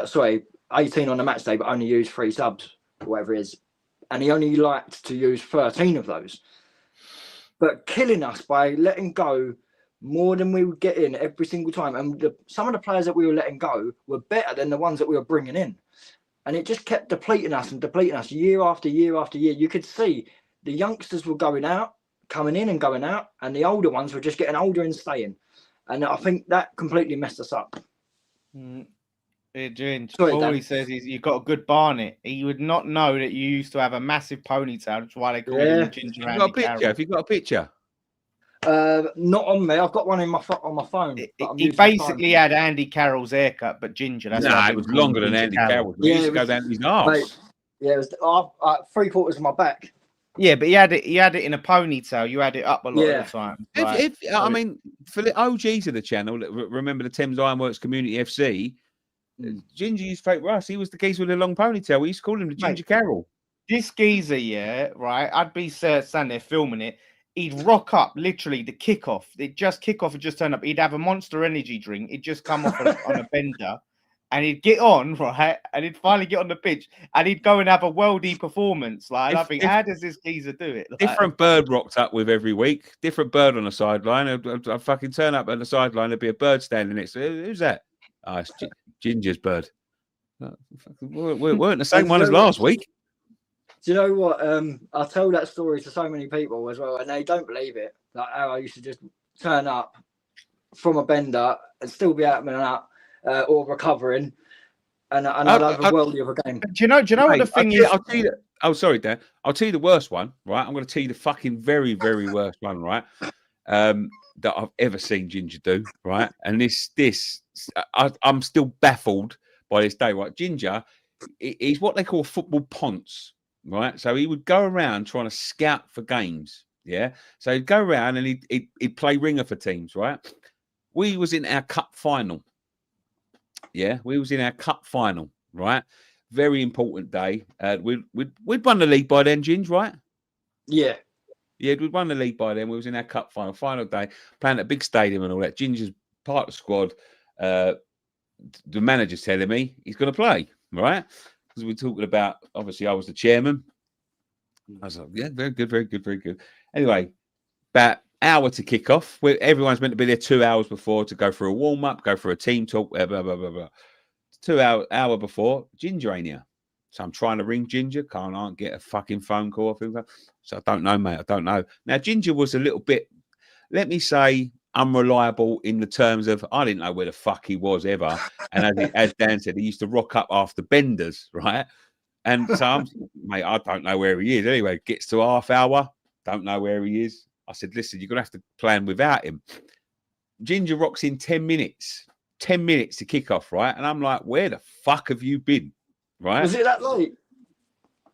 Sorry, 18 on a match day, but only use 3 subs, or whatever it is. And he only liked to use 13 of those. But killing us by letting go more than we would get in every single time. And some of the players that we were letting go were better than the ones that we were bringing in. And it just kept depleting us year after year after year. You could see the youngsters were coming in and going out, and the older ones were just getting older and staying. And I think that completely messed us up. Paulie says you've got a good Barnet. He would not know that you used to have a massive ponytail. That's why they call him Ginger Andy Carroll. Have you got a picture? Not on me. I've got one on my phone. He basically had Andy Carroll's haircut, but ginger. That's it was longer than Andy Carroll. He used to go down his arse. Yeah, it was 3/4 of my back. Yeah, but he had it in a ponytail. You had it up a lot of the time. Right? I mean, for the OGs of the channel, remember the Thames Ironworks Community FC. Ginger used fake Russ. He was the geezer with a long ponytail. We used to call him the Ginger Carroll. This geezer, right? I'd be standing there filming it. He'd rock up literally the kickoff. It'd just kick off and just turn up. He'd have a Monster Energy drink. He'd just come off on a bender, and he'd get on, right? And he'd finally get on the pitch, and he'd go and have a worldy performance. Like, I think, how does this geezer do it? Like, different bird rocked up with every week. Different bird on the sideline. I'd fucking turn up on the sideline. There'd be a bird standing next to it. Who's that? Oh, it's Ginger's bird. We weren't the same one as last week. Do you know what? I tell that story to so many people as well, and they don't believe it. Like how I used to just turn up from a bender and still be out and out or recovering, and I'd have a worldie of a game. Do you know what the thing is? I'll tell you that. Oh, sorry, Dan. I'll tell you the worst one, right? I'm going to tell you the fucking very, very worst one, right? That I've ever seen Ginger do, right? And I'm still baffled by this day, right? Ginger, he's what they call football ponce, right? So he would go around trying to scout for games, yeah? So he'd go around and he'd play ringer for teams, right? We was in our cup final, yeah? We was in our cup final, right? Very important day. We'd won the league by then, Ginger, right? Yeah. Yeah, we'd won the league by then. We was in our cup final day, playing at a big stadium and all that. Ginger's part of the squad. The manager's telling me he's going to play, right? Because we're talking about, obviously, I was the chairman. I was like, yeah, very good, very good, very good. Anyway, about hour to kick off. Everyone's meant to be there 2 hours before to go for a warm up, go for a team talk, blah, blah, blah, blah, blah. 2 hour before, Ginger ain't here. So I'm trying to ring Ginger. Can't get a fucking phone call off him. So I don't know, mate. I don't know. Now, Ginger was a little bit, let me say, unreliable in the terms of I didn't know where the fuck he was ever. And as Dan said, he used to rock up after benders, right? And so mate, I don't know where he is. Anyway, gets to half hour, don't know where he is. I said, listen, you're going to have to plan without him. Ginger rocks in 10 minutes. 10 minutes to kick off, right? And I'm like, where the fuck have you been? Right? Was it that late?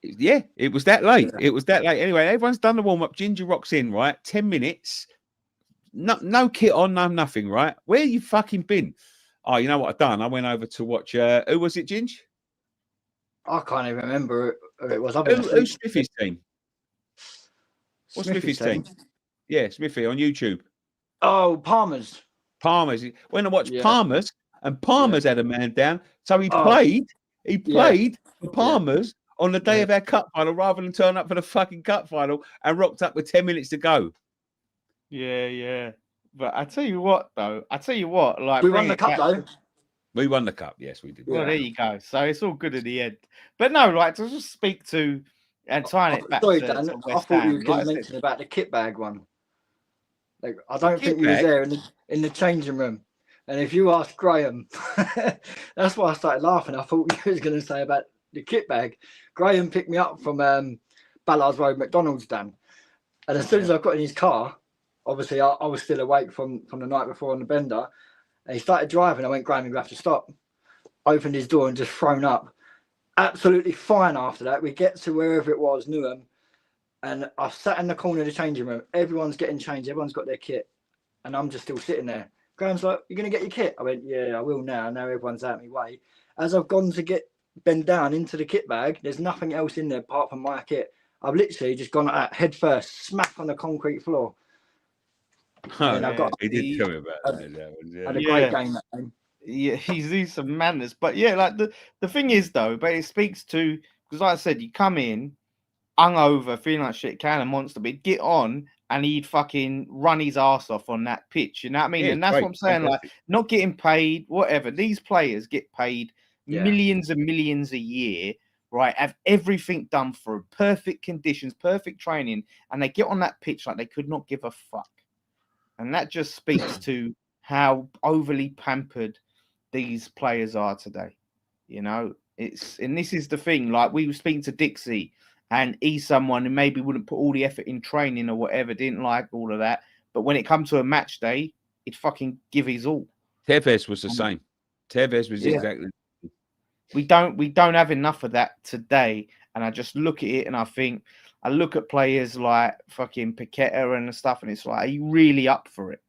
Yeah, it was that late. It was that late. Anyway, everyone's done the warm-up. Ginger rocks in, right? 10 minutes. No kit on, no nothing, right? Where you fucking been? Oh, you know what I've done? I went over to watch, who was it, Ginge? I can't even remember who it was. Who's Smithy's team? What's Smithy's team? Yeah, Smithy on YouTube. Oh, Palmer's. When I watched Palmer's, and Palmer's had a man down. So he played for Palmer's on the day of our cup final rather than turn up for the fucking cup final and rocked up with 10 minutes to go. Yeah. But I tell you what, like we won the cup, though. We won the cup, yes, we did. Well, there you go. So it's all good at the end. But no, like to just speak to and tying it back to Dan, West I thought you were going Ham, to mention about the kit bag one. Like, I don't think you was there in the changing room. And if you ask Graham, that's why I started laughing. I thought you was going to say about the kit bag. Graham picked me up from Ballards Road McDonald's, Dan. And as soon as I got in his car, obviously I was still awake from the night before on the bender. And he started driving. I went, Graham, you have to stop. Opened his door and just thrown up. Absolutely fine after that. We get to wherever it was, Newham. And I sat in the corner of the changing room. Everyone's getting changed. Everyone's got their kit. And I'm just still sitting there. Graham's like, you're going to get your kit? I went, yeah, I will now. Now everyone's out of my way. As I've gone to bend down into the kit bag, there's nothing else in there apart from my kit. I've literally just gone out head first, smack on the concrete floor. And I've got He did tell me about that. had a Yeah. great game that game. Yeah, he's some madness. But yeah, like the thing is though, but it speaks to, because like I said, you come in hungover, feeling like shit, can a monster, but he'd get on and he'd fucking run his ass off on that pitch. You know what I mean? Yeah, and that's great, what I'm saying. fantastic. Like, not getting paid, whatever. These players get paid millions and millions a year, right? Have everything done for perfect conditions, perfect training, and they get on that pitch like they could not give a fuck. And that just speaks to how overly pampered these players are today. You know, and this is the thing. Like, we were speaking to Dixie, and he's someone who maybe wouldn't put all the effort in training or whatever, didn't like all of that. But when it comes to a match day, he'd fucking give his all. Tevez was the same. Tevez was exactly. We don't have enough of that today. And I just look at it and I look at players like fucking Paqueta and stuff, and it's like, are you really up for it?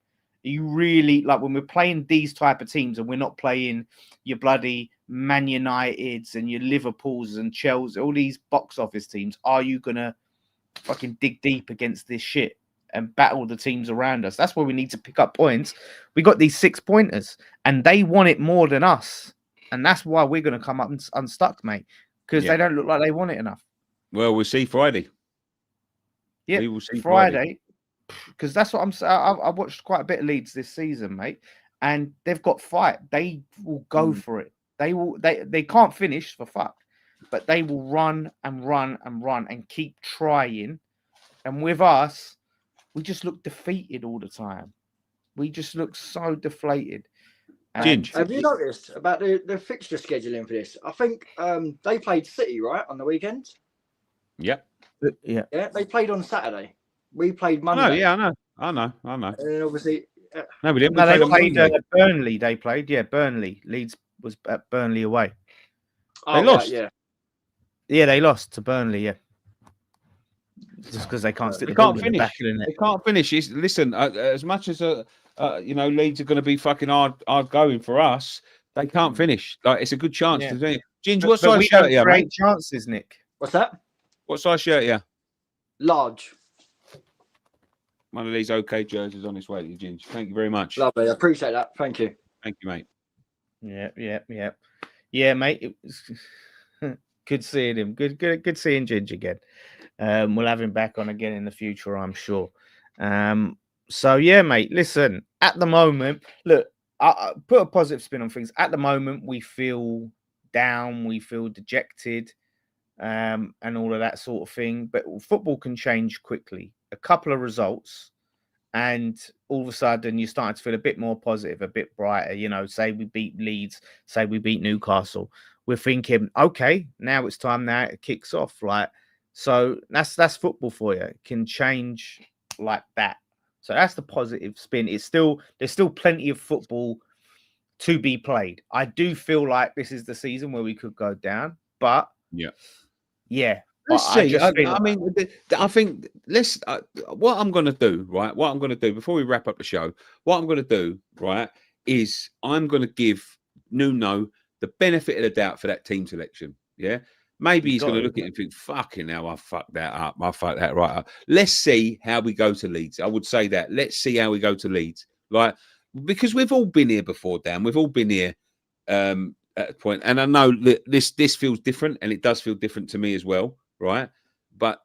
Are you really, like, when we're playing these type of teams and we're not playing your bloody Man Uniteds and your Liverpools and Chelsea, all these box office teams, are you gonna fucking dig deep against this shit and battle the teams around us? That's where we need to pick up points. We got these 6-pointers and they want it more than us. And that's why we're going to come up unstuck, mate, because they don't look like they want it enough. Well, we'll see Friday. Yeah, we will see Friday. Because that's what I'm saying. I've watched quite a bit of Leeds this season, mate, and they've got fight. They will go for it. They will. They can't finish for fuck, but they will run and run and run and keep trying. And with us, we just look defeated all the time. We just look so deflated. Ginge. Have you noticed about the fixture scheduling for this? I think they played City, right, on the weekend? Yep. Yeah. Yeah, they played on Saturday. We played Monday. Oh, yeah, I know. And then obviously... No, we didn't. No, they on played Monday. Burnley. They played, Burnley. Leeds was at Burnley away. They lost. Right, Yeah, they lost to Burnley, yeah. Just because they can't stick They the ball can't in the finish. back of the net. They can't finish. Listen, as much as Leeds are going to be fucking hard going for us, they can't finish. Like, it's a good chance to do it. Ginge, what size shirt are you, mate? Chances, Nick. What's that? What size shirt are you? Large. One of these OK jerseys on its way to you, Ginge. Thank you very much. Lovely. I appreciate that. Thank you. Thank you, mate. Yeah, mate. It was good seeing him. Good seeing Ginge again. We'll have him back on again in the future, I'm sure. So yeah, mate. Listen, at the moment, look, I put a positive spin on things. At the moment, we feel down, we feel dejected, and all of that sort of thing. But football can change quickly. A couple of results, and all of a sudden you're starting to feel a bit more positive, a bit brighter. You know, say we beat Leeds, say we beat Newcastle. We're thinking, okay, now it's time. Now it kicks off. Like, so that's football for you. It can change like that. So that's the positive spin. There's still plenty of football to be played. I do feel like this is the season where we could go down, but yeah. Let's see. I think let's. What I'm going to do, right? What I'm going to do before we wrap up the show, what I'm going to do, right, is I'm going to give Nuno the benefit of the doubt for that team selection. Yeah, maybe he's going to look at it and think, "Fucking hell, I fucked that up. I fucked that right up." Let's see how we go to Leeds. I would say that. Let's see how we go to Leeds, like, because we've all been here before, Dan. We've all been here at a point, and I know that this feels different, and it does feel different to me as well. Right, but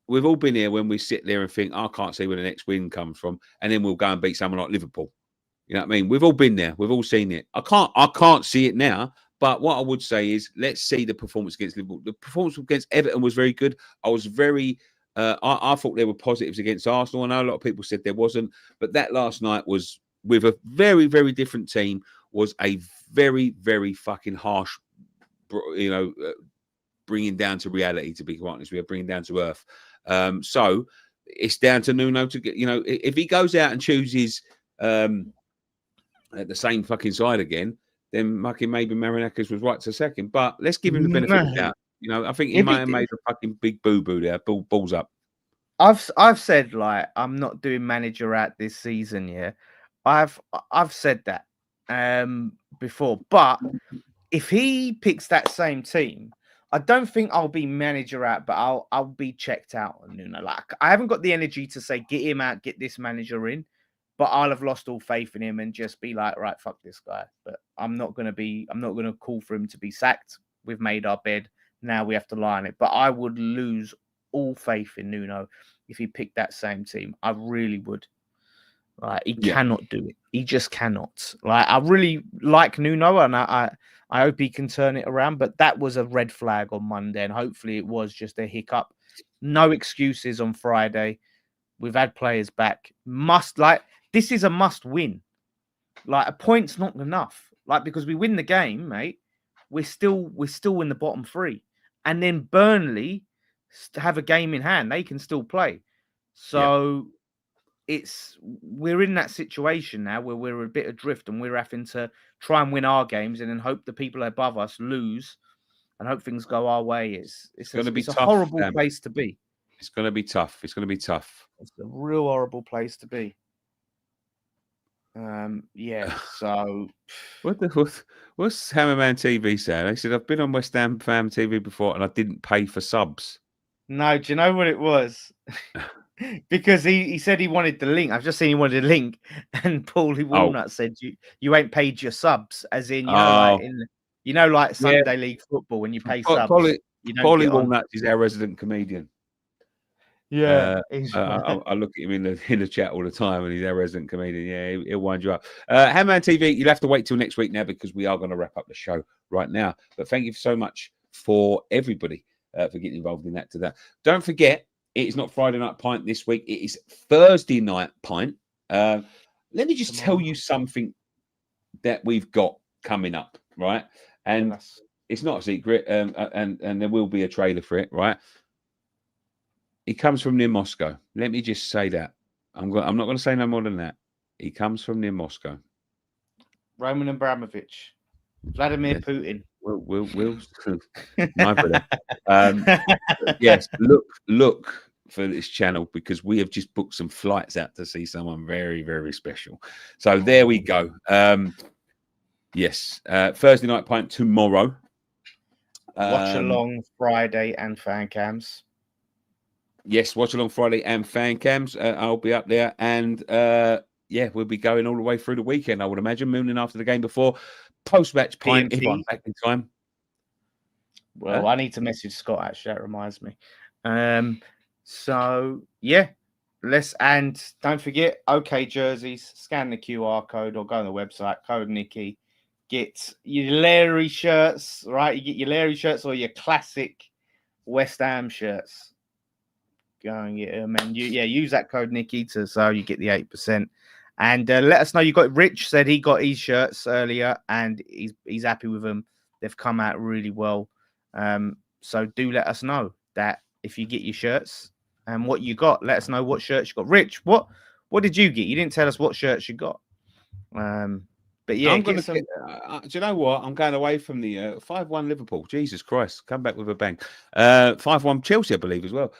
we've all been here when we sit there and think, I can't see where the next win comes from, and then we'll go and beat someone like Liverpool. You know what I mean? We've all been there. We've all seen it. I can't see it now. But what I would say is, let's see the performance against Liverpool. The performance against Everton was very good. I was very, I thought there were positives against Arsenal. I know a lot of people said there wasn't, but that last night was with a very, very different team. Was a very, very fucking harsh, bringing down to reality, to be quite honest. We are bringing down to earth. So it's down to Nuno to get, if he goes out and chooses at the same fucking side again, then maybe Marinakis was right to second. But let's give him the benefit of the doubt. I think he might have made a fucking big boo-boo there. Balls up. I've said, like, I'm not doing manager out this season, yeah. I've said that before. But if he picks that same team, I don't think I'll be manager out, but I'll be checked out on Nuno. Like I haven't got the energy to say get him out, get this manager in, but I'll have lost all faith in him and just be like, right, fuck this guy. But I'm not gonna call for him to be sacked. We've made our bed. Now we have to lie on it. But I would lose all faith in Nuno if he picked that same team. I really would. Like he cannot do it. He just cannot. Like I really like Nuno, and I hope he can turn it around. But that was a red flag on Monday, and hopefully it was just a hiccup. No excuses on Friday. We've had players back. This is a must win. Like a point's not enough. Like because we win the game, mate, we're still in the bottom three, and then Burnley have a game in hand. They can still play. So. We're in that situation now where we're a bit adrift and we're having to try and win our games and then hope the people above us lose and hope things go our way. It's going to be a tough, horrible place to be. It's going to be tough. It's going to be tough. It's a real horrible place to be. So what's Hammerman TV saying? They said I've been on West Ham Fam TV before and I didn't pay for subs. No, do you know what it was? Because he said he wanted the link. I've just seen he wanted a link, and Paulie Walnut said you ain't paid your subs, as in like Sunday League football when you pay subs. Paulie Walnut is our resident comedian. Yeah, I look at him in the chat all the time, and he's our resident comedian. Yeah, he'll wind you up. Hammerman TV, you'll have to wait till next week now because we are going to wrap up the show right now. But thank you so much for everybody for getting involved in that today. Don't forget. It is not Friday Night Pint this week. It is Thursday Night Pint. Let me just tell you something that we've got coming up, right? And it's not a secret, and there will be a trailer for it, right? He comes from near Moscow. Let me just say that. I'm not going to say no more than that. He comes from near Moscow. Roman Abramovich, Vladimir Putin. We'll yes, look for this channel because we have just booked some flights out to see someone very, very special. So there we go. Yes, Thursday Night Pint tomorrow. Watch along Friday and fan cams. Yes, watch along Friday and fan cams. I'll be up there, and we'll be going all the way through the weekend. I would imagine mooning after the game before. Post-match pint if I'm back in time. Well, I need to message Scott, actually. That reminds me. So, yeah. And don't forget, OK jerseys, scan the QR code or go on the website, code Nicky. Get your Larry shirts, right? You get your Larry shirts or your classic West Ham shirts. Go and get them. And use that code Nicky so you get the 8%. And let us know. You got Rich said he got his shirts earlier, and he's happy with them. They've come out really well. So do let us know that if you get your shirts and what you got. Let us know what shirts you got. Rich, what did you get? You didn't tell us what shirts you got. But yeah, I'm gonna do you know what? I'm going away from the 5-1 Liverpool. Jesus Christ, come back with a bang. 5-1 Chelsea, I believe, as well.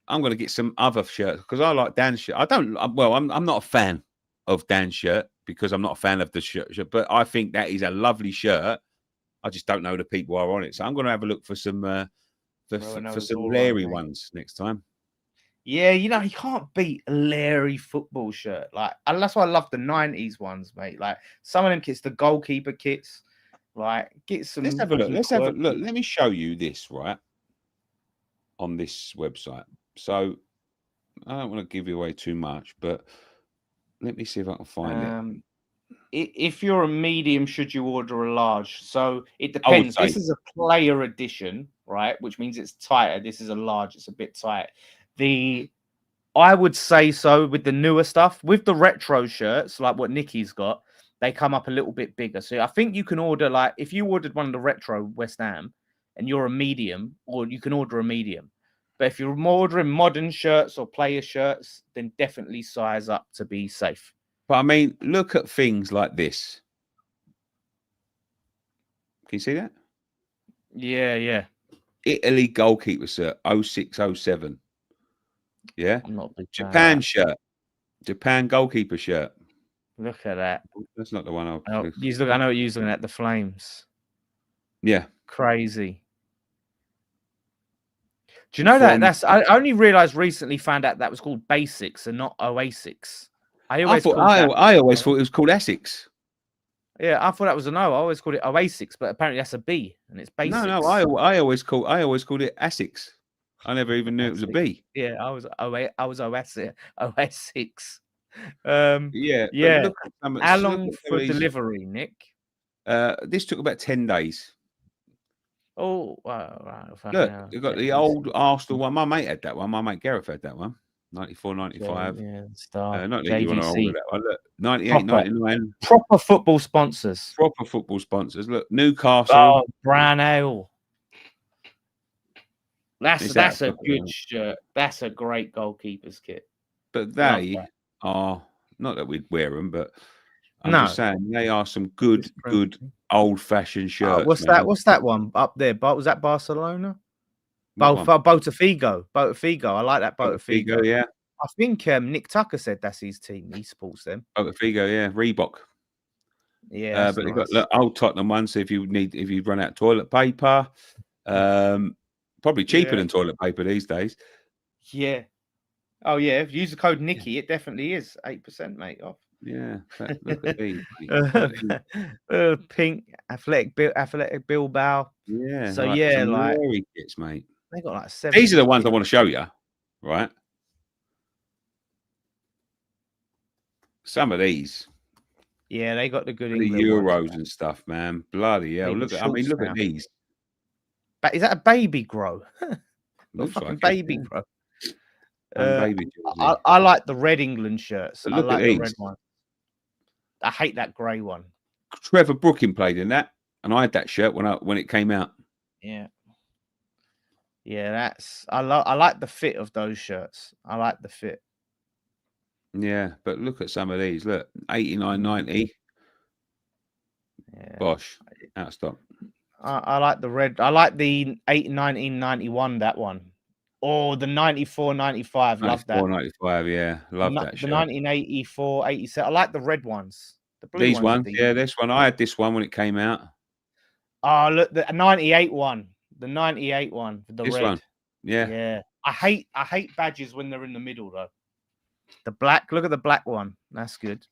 I'm going to get some other shirts because I like Dan's shirt. I'm not a fan of Dan's shirt because I'm not a fan of the shirt, but I think that is a lovely shirt. I just don't know the people who are on it. So I'm going to have a look for some Larry ones next time. Yeah, you can't beat a Larry football shirt. And that's why I love the 90s ones, mate. Like some of them kits, the goalkeeper kits. Like get some. Let's have a look. Let me show you this, right? On this website. So I don't want to give you away too much, but let me see if I can find it. If you're a medium, should you order a large? So it depends. This is a player edition, right? Which means it's tighter. This is a large. It's a bit tight. I would say so with the newer stuff. With the retro shirts, like what Nicky's got, they come up a little bit bigger. So I think you can order, if you ordered one of the retro West Ham and you're a medium, or you can order a medium. But if you're ordering modern shirts or player shirts, then definitely size up to be safe. But I mean, look at things like this. Can you see that? Yeah. Italy goalkeeper shirt, 0607. Yeah. I'm not a big Japan shirt. Japan goalkeeper shirt. Look at that. That's not the one I know what you're looking at, the Flames. Yeah. Crazy. Do you know that I only realized recently, found out that was called Basics and not Oasis. I always thought it was called Essex. Yeah, I thought that was an O. I always called it Oasis, but apparently that's a B and it's Basics. No, I always called it Essex. I never even knew it was a B. Yeah, I was Oasis. Yeah. Yeah. Look How long for delivery, Nick? This took about 10 days. Oh, right. Look, you got the old Arsenal one. My mate had that one. My mate Gareth had that one. 94, 95. Yeah, Star. Not that you want to hold that one. Look, 98, Proper. 99. Proper football sponsors. Proper football sponsors. Look, Newcastle. Oh, Brown Ale. That's a good shirt. That's a great goalkeeper's kit. But they are, not that we'd wear them, but I'm just saying they are some good old-fashioned shirts. What's that one up there? Was that Barcelona? Botafigo. I like that Botafigo. Yeah. I think Nick Tucker said that's his team. He supports them. Botafigo, yeah. Reebok. Yeah, but they've got old Tottenham ones. So if you run out of toilet paper, probably cheaper than toilet paper these days. Yeah. Oh yeah. If you use the code Nicky, it definitely is 8%, mate, off. Yeah. Look at these. Pink Athletic Bilbao. Yeah. So like kits, mate. They got like 7. These are the ones I want to show you, right? Some of these. Yeah, they got the good England Euros and stuff, man. Bloody hell! Look at these. But is that a baby grow? Looks like baby grow. Baby I like the red England shirts. I like the red one. I hate that grey one. Trevor Brooking played in that, and I had that shirt when it came out. Yeah. Yeah, I like the fit of those shirts. I like the fit. Yeah, but look at some of these. Look, 89, 90. Yeah. Bosh, out of stock. I like the red. I like the 1991, that one. Or the 94, 95. Love that. 95, yeah. Love that shirt. The 1984, 87. I like the red ones. The blue These ones, yeah, this one. I had this one when it came out. Oh, look, the 98 one. The 98 one. The this red one. Yeah. Yeah. I hate badges when they're in the middle, though. The black, look at the black one. That's good.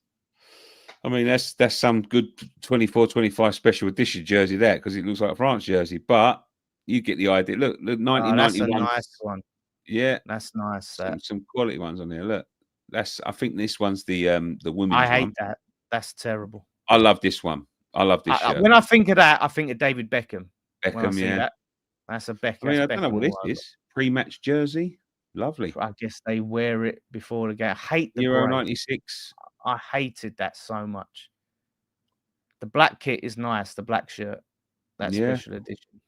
I mean, that's some good 24, 25 special edition jersey there, because it looks like a France jersey. But you get the idea. Look 1991. That's a nice one. Yeah, that's nice. Some quality ones on there. Look, I think this one's the women's. I hate that. That's terrible. I love this one. I love this shirt. When I think of that, I think of David Beckham. Yeah. That's a Beckham. I mean, I don't know what this is. Pre-match jersey. Lovely. I guess they wear it before the game. I hate the Euro 96. I hated that so much. The black kit is nice. The black shirt. That special edition.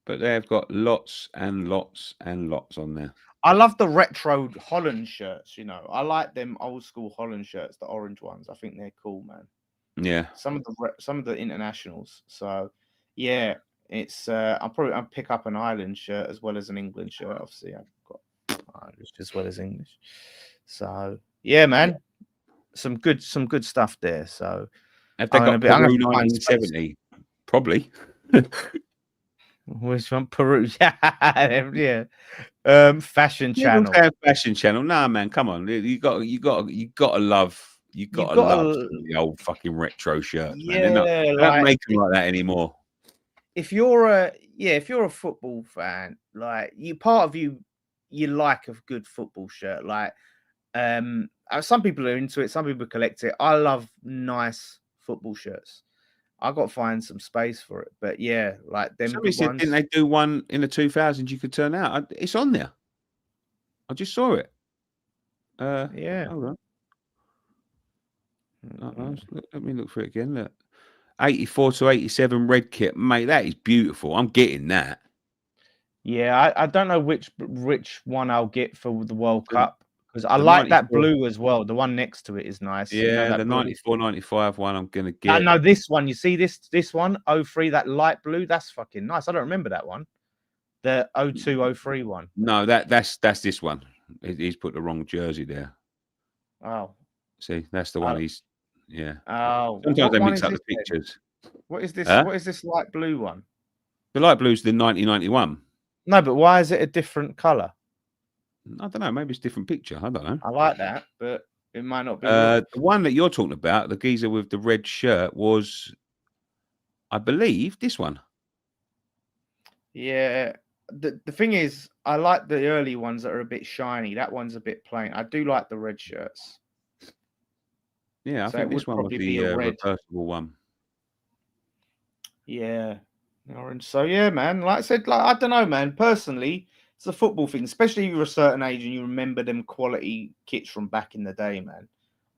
But they've got lots and lots and lots on there. I love the retro Holland shirts. I like them old school Holland shirts, the orange ones. I think they're cool, man. Yeah. Some of the internationals. So yeah, it's I'll pick up an Ireland shirt as well as an England shirt. Obviously, I've got Irish as well as English. So yeah, man, some good stuff there. So have they got Peru 1970? Probably. Which one? Peru? Yeah. Fashion channel. Fashion channel. Nah, man, come on. You got to love. You got to love the old fucking retro shirts, man. They don't make them like that anymore. If you're a football fan, like you like a good football shirt. Like some people are into it, some people collect it. I love nice football shirts. I got to find some space for it, but yeah, like them. Somebody said, didn't they do one in the 2000s? You could turn out. It's on there. I just saw it. Yeah. Hold on. Let me look for it again. Look, 84 to 87 red kit, mate. That is beautiful. I'm getting that. Yeah, I don't know which one I'll get for the World Cup. Because I like that blue as well. The one next to it is nice. Yeah, the 94, 95 one I'm going to get. No, this one. You see this one? 03, that light blue? That's fucking nice. I don't remember that one. The 02, 03 one. No, that's this one. He's put the wrong jersey there. Oh. See, that's the one he's... Yeah. Oh. Sometimes they mix up the pictures. What is this? Huh? What is this light blue one? The light blue's the 1991. No, but why is it a different color? I don't know. Maybe it's a different picture. I don't know. I like that, but it might not be. The one that you're talking about, the geezer with the red shirt, was, I believe, this one. Yeah. The thing is, I like the early ones that are a bit shiny. That one's a bit plain. I do like the red shirts. Yeah, I So think it this would one was probably be the a red. reversible one. Yeah. Orange. So yeah, man. Like I said, like I don't know, man. Personally, it's a football thing, especially if you're a certain age and you remember them quality kits from back in the day, man.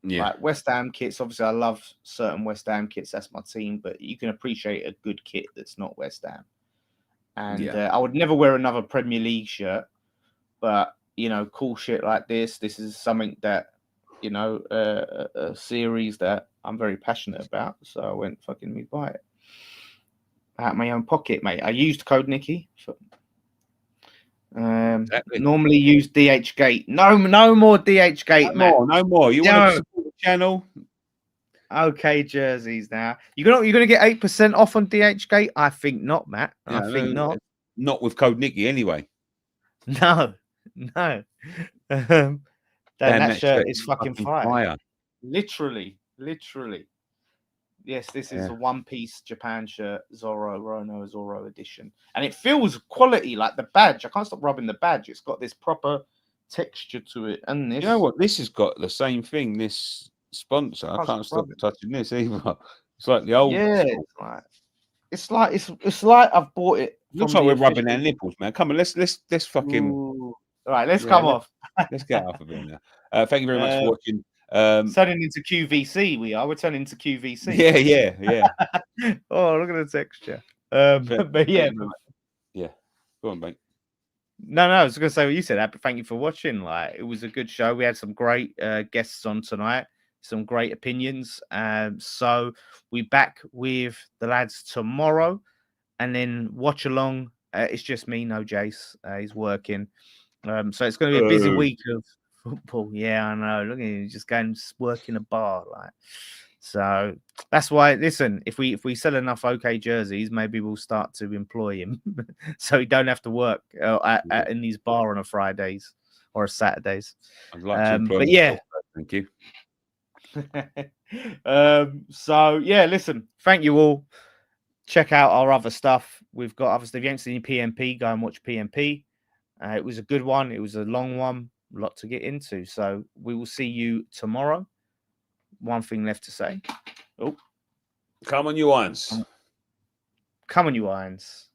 Yeah, Like West Ham kits, obviously I love certain West Ham kits. That's my team, but you can appreciate a good kit that's not West Ham. And Yeah. I would never wear another Premier League shirt, but you know, cool shit like this. This is something that, you know, a series that I'm very passionate about. So I went fucking me buy it out of my own pocket, mate. I used Code Nicky. Exactly. Normally use DH Gate. No more DH Gate, man. No more. You want to support the channel? Okay, jerseys now. You're gonna get 8% off on DH Gate? I think not, Matt. Yeah, I think not. Not with Code Nicky anyway. No. Damn, that shirt is fucking fire. Literally. Yes, this is a one-piece Japan shirt, Zorro edition. And it feels quality, like the badge. I can't stop rubbing the badge. It's got this proper texture to it. And this, You know what? This has got the same thing. This sponsor. I can't stop touching this either. It's like the old. Yeah, it's like I've bought it. Looks like we're rubbing our nipples, man. Come on, let's fucking. Ooh. All right, let's come off. Let's get off of here now. Thank you very much for watching. Turning into QVC, we are. We're turning into QVC. Yeah. Oh, look at the texture. But yeah. Yeah. Go on, mate. No, I was going to say what you said, but thank you for watching. Like, it was a good show. We had some great guests on tonight, some great opinions. So we back with the lads tomorrow, and then watch along. It's just me, no Jace. He's working. So it's going to be a busy week of football. Yeah, I know. Look at him, just going to work in a bar, like. So that's why. Listen, if we sell enough OK jerseys, maybe we'll start to employ him, so he don't have to work in his bar on a Fridays or a Saturdays. I'd like to employ but yeah, thank you. So yeah, listen, thank you all. Check out our other stuff. We've got obviously if you haven't seen PMP, go and watch PMP. It was a good one. It was a long one, a lot to get into. So we will see you tomorrow. One thing left to say. Oh, come on, you irons. Come on, you irons.